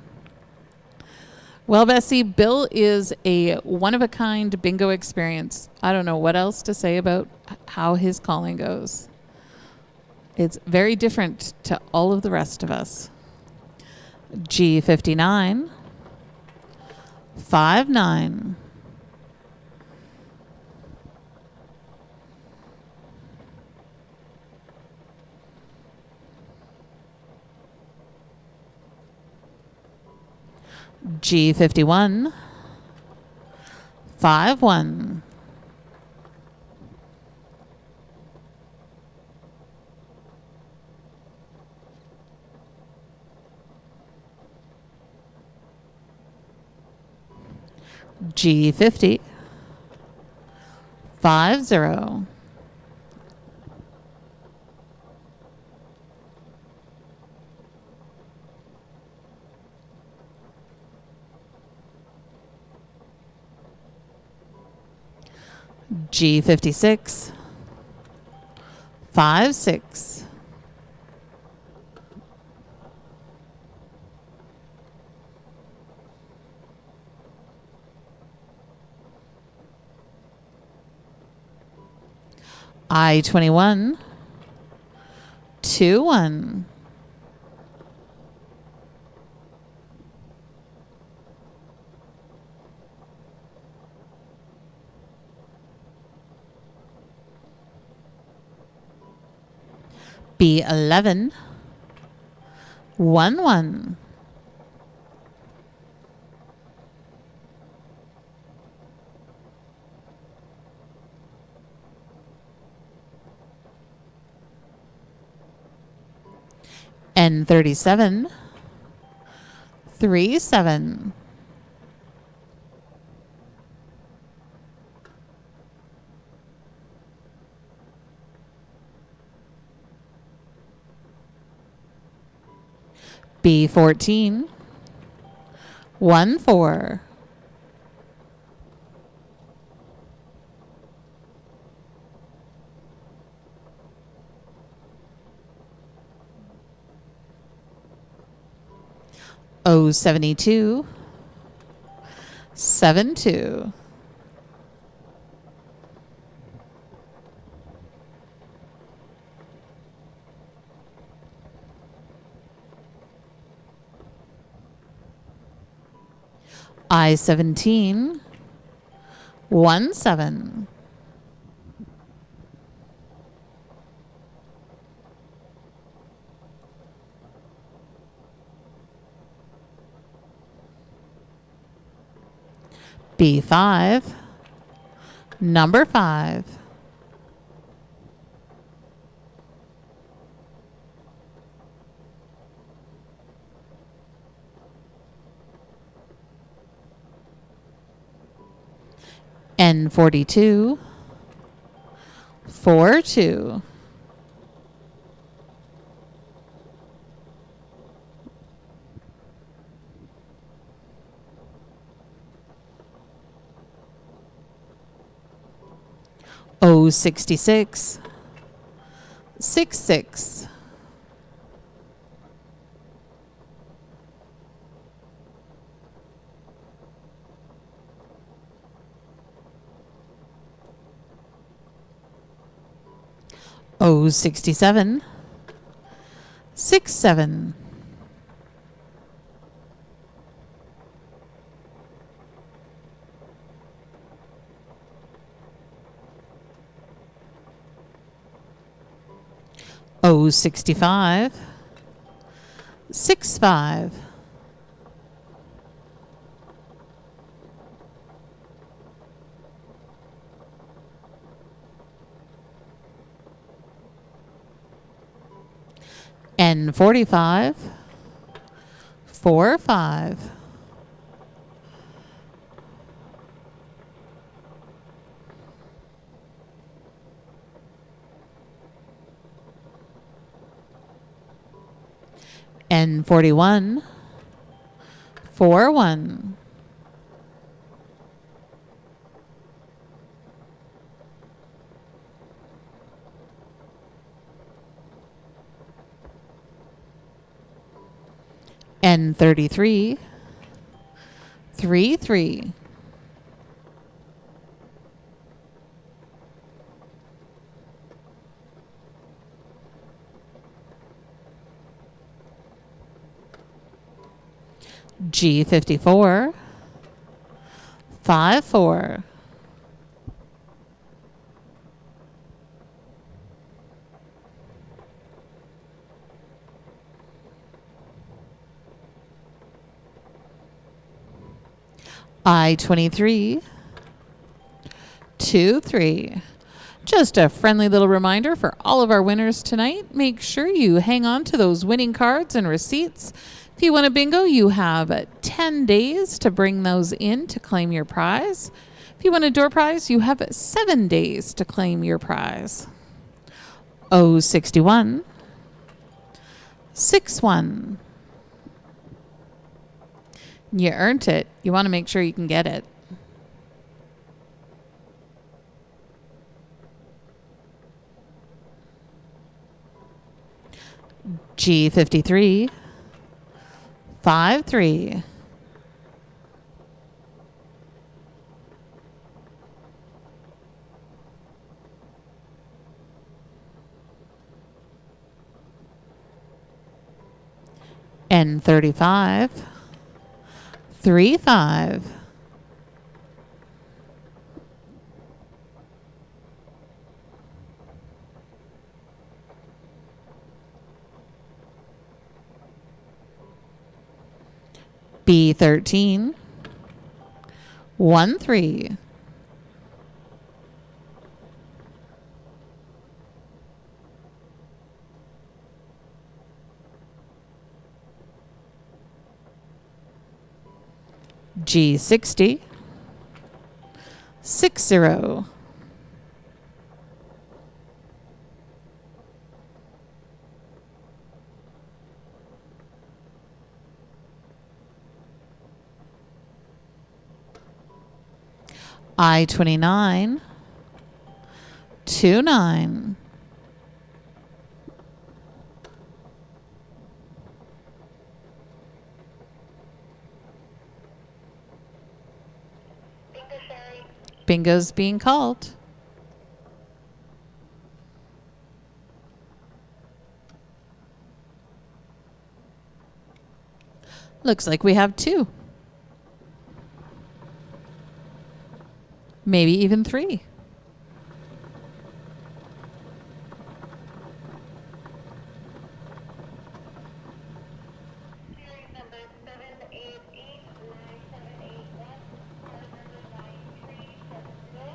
Well, Bessie, Bill is a one-of-a-kind bingo experience. I don't know what else to say about how his calling goes. It's very different to all of the rest of us. G59. 59. G51. 51. G50. 50. G56. 56. I-21. 21. B11. 11. N37. 37. B14. 14. O72. 72. I-17. 17. B5. Number 5. N42. 42. O66. 66. O67. 67. 065 65 N45 45 N41 41 N33 33 G54 54 I-23 23. Just a friendly little reminder for all of our winners tonight. Make sure you hang on to those winning cards and receipts. If you win a bingo, you have 10 days to bring those in to claim your prize. If you win a door prize, you have 7 days to claim your prize. 061 61. You earned it. You want to make sure you can get it. G53 53 N35 35 B13 13 G60 60 I-29 29 Bingo, Sherry. Bingo's being called. Looks like we have 2. Maybe even 3. Series number 7889781. Card number 9370.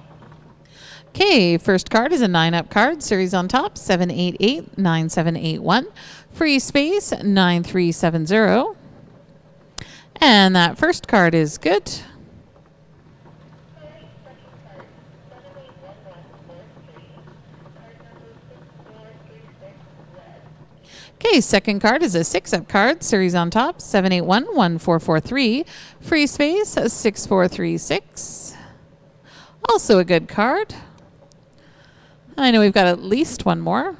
Okay, first card is a 9-up card, series on top, 7889781. Free space, 9370. And that first card is good. First, second card 78114. Card number 6436 red. Okay, second card is a 6-up card, series on top, 7811443. Free space, 6436. Also a good card. I know we've got at least one more.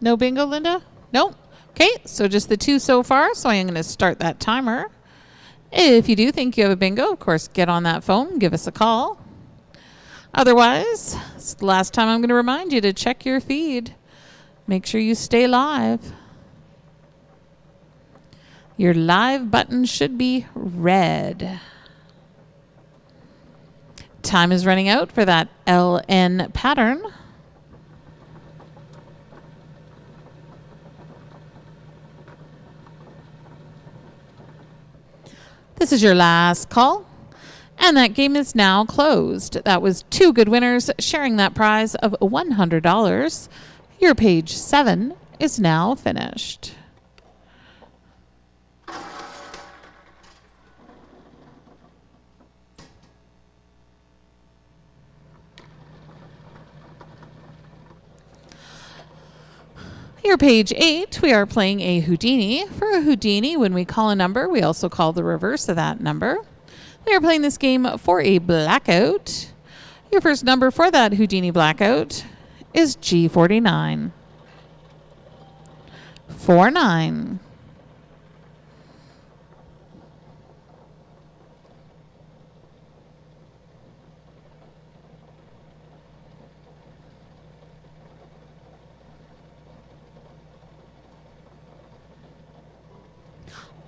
No bingo, Linda? Nope. Okay, so just the 2 so far. So I am going to start that timer. If you do think you have a bingo, of course, get on that phone, give us a call. Otherwise, it's the last time I'm going to remind you to check your feed. Make sure you stay live. Your live button should be red. Time is running out for that LN pattern. This is your last call. And that game is now closed. That was 2 good winners sharing that prize of $100. Your page 7 is now finished. Your page 8, we are playing a Houdini. For a Houdini, when we call a number, we also call the reverse of that number. We are playing this game for a blackout. Your first number for that Houdini blackout is G49. 49.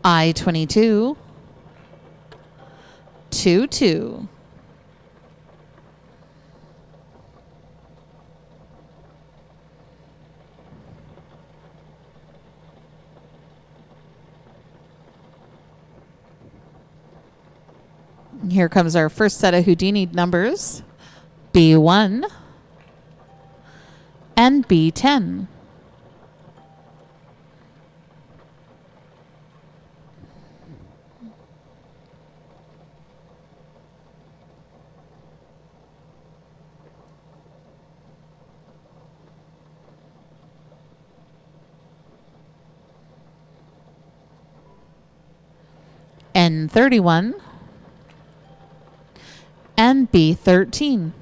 I-22. 22. Here comes our first set of Houdini numbers. B1 and B10. N31 and B13.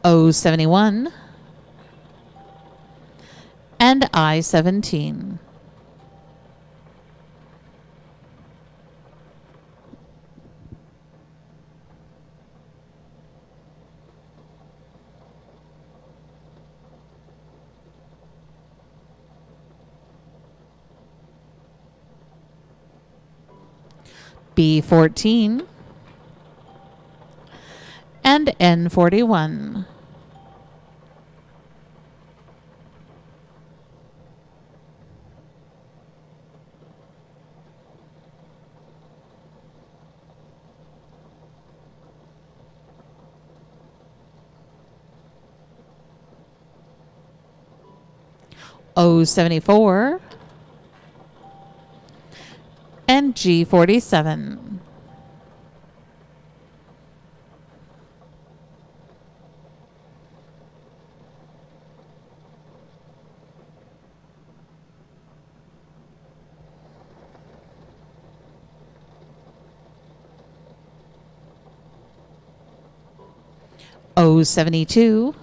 O71 and I-17. B14 and N41. O74 and G47. O72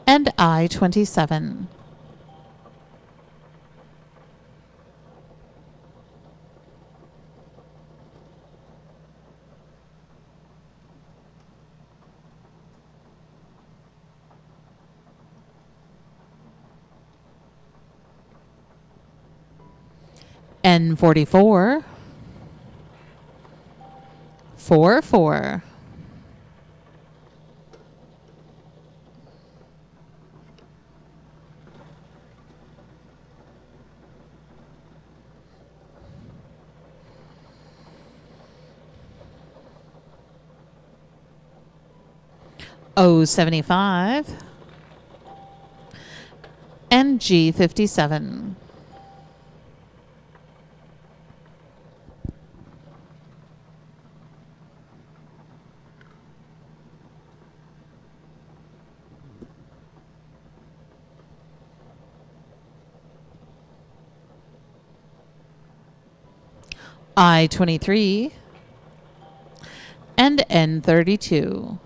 and I-27. N44. 44. O75 and G57. I-23, and N-32.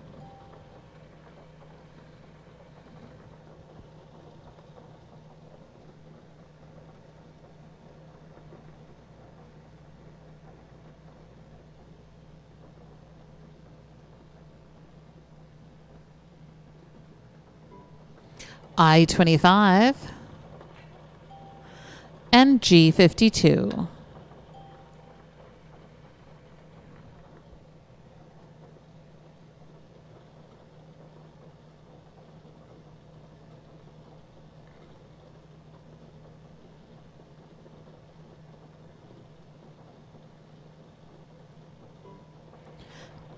I-25, and G-52.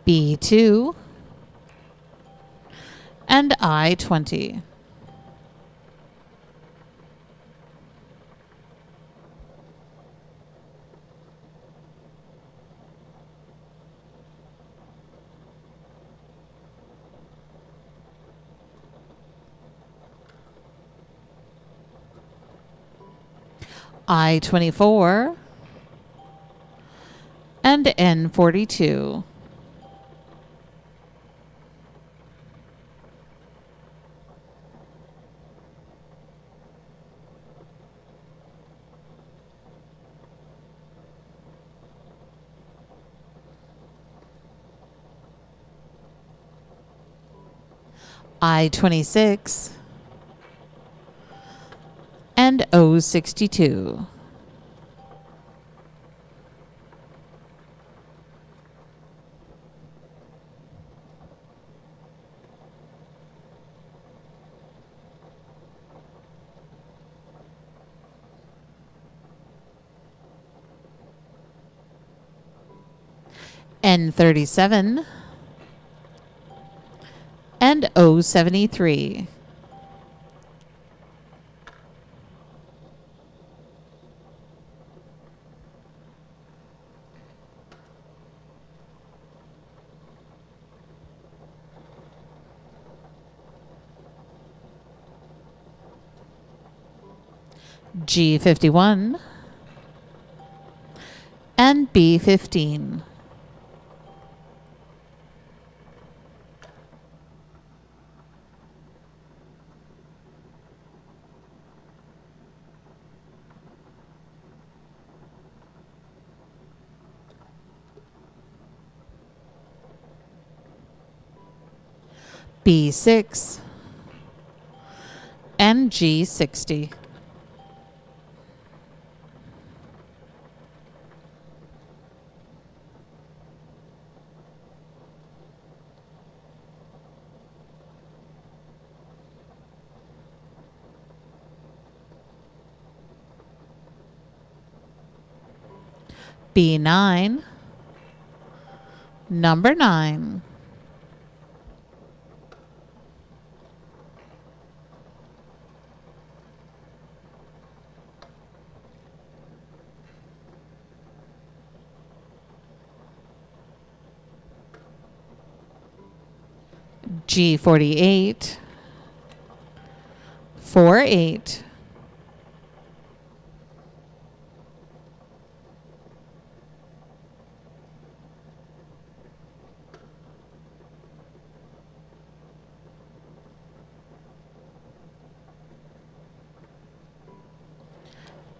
B2, and I-20. I-24, and N-42. I-26, and O-62. N-37, and O-73. G-51, and B-15. B6, and G60. B9, number 9. G48, 48.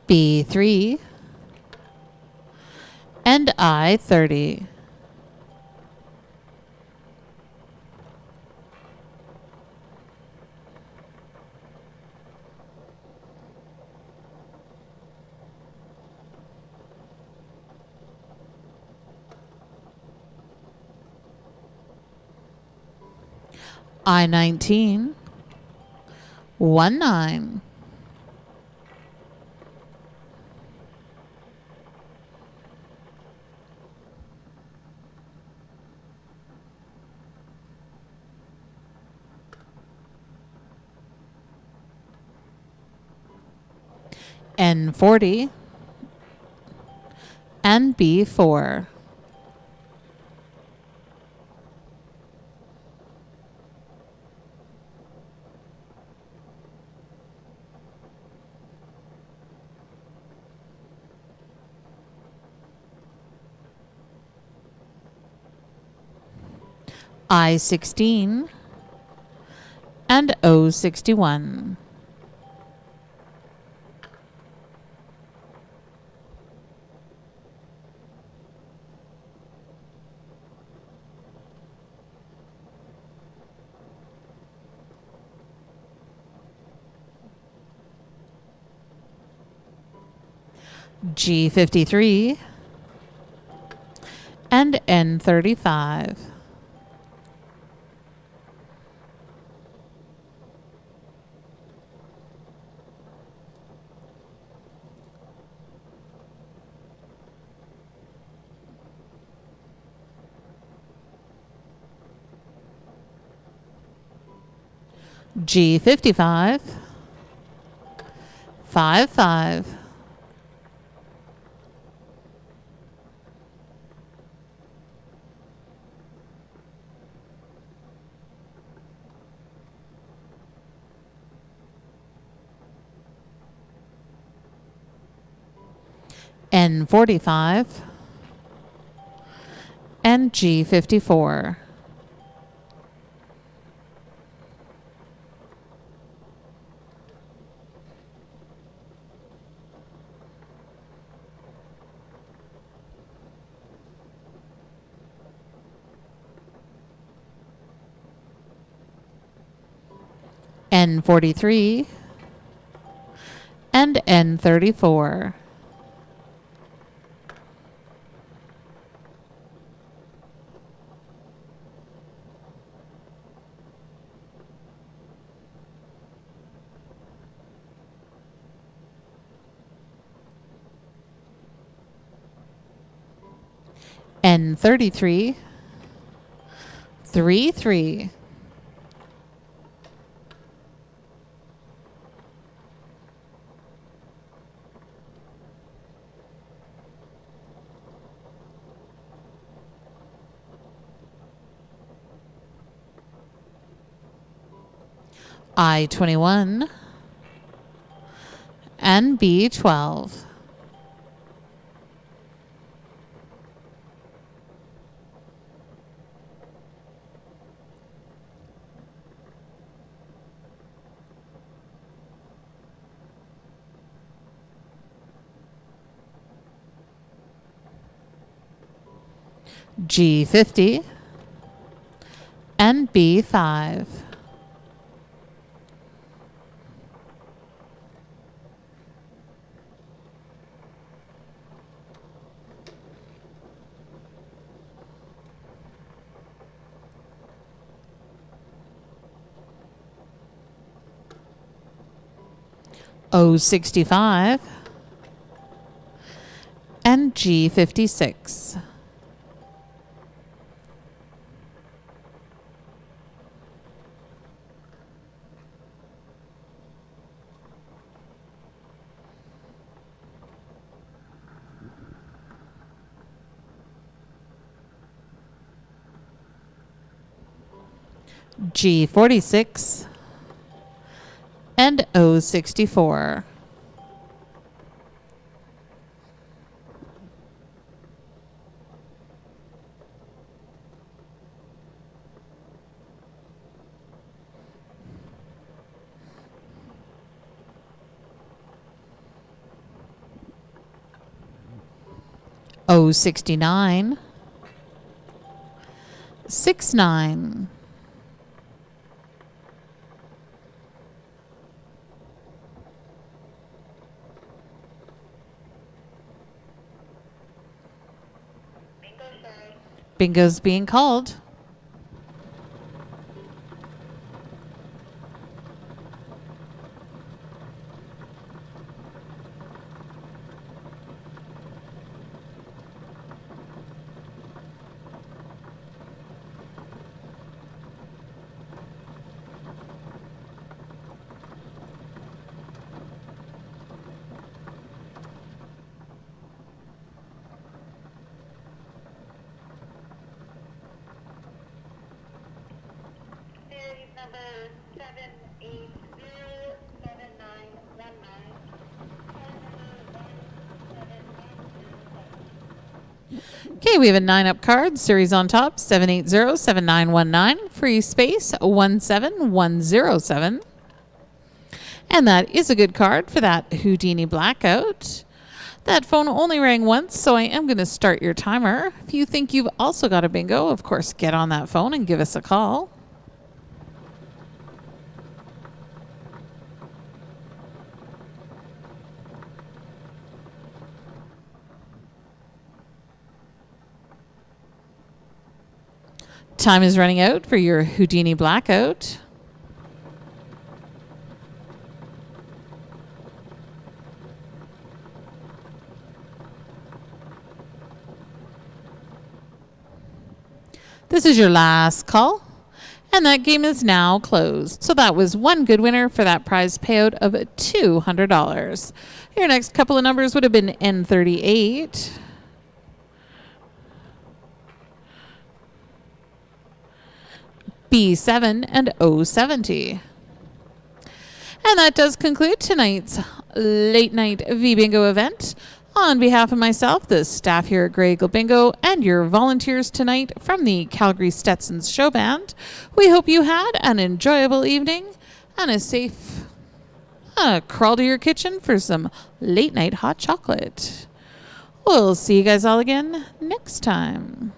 B3, and I-30. I-19, 19. N40, and B4. I-16, and O-61. G53 and N35. G55, 55. N45 and G54. N43 and N34. N33, 33. I-21 and B12. G50 and B5. O65 and G56. G46 and O64. O69, 69. Bingo side. Bingo's being called. Series number 7807919. Card number 17925. Okay, we have a 9-up card, series on top, 780-7919, free space 17107. And that is a good card for that Houdini Blackout. That phone only rang once, so I am going to start your timer. If you think you've also got a bingo, of course, get on that phone and give us a call. Time is running out for your Houdini Blackout. This is your last call, and that game is now closed. So that was one good winner for that prize payout of $200. Your next couple of numbers would have been N38, B7, and O70. And that does conclude tonight's late night V-Bingo event. On behalf of myself, the staff here at Grey Eagle Bingo, and your volunteers tonight from the Calgary Stetsons Show Band, we hope you had an enjoyable evening and a safe crawl to your kitchen for some late night hot chocolate. We'll see you guys all again next time.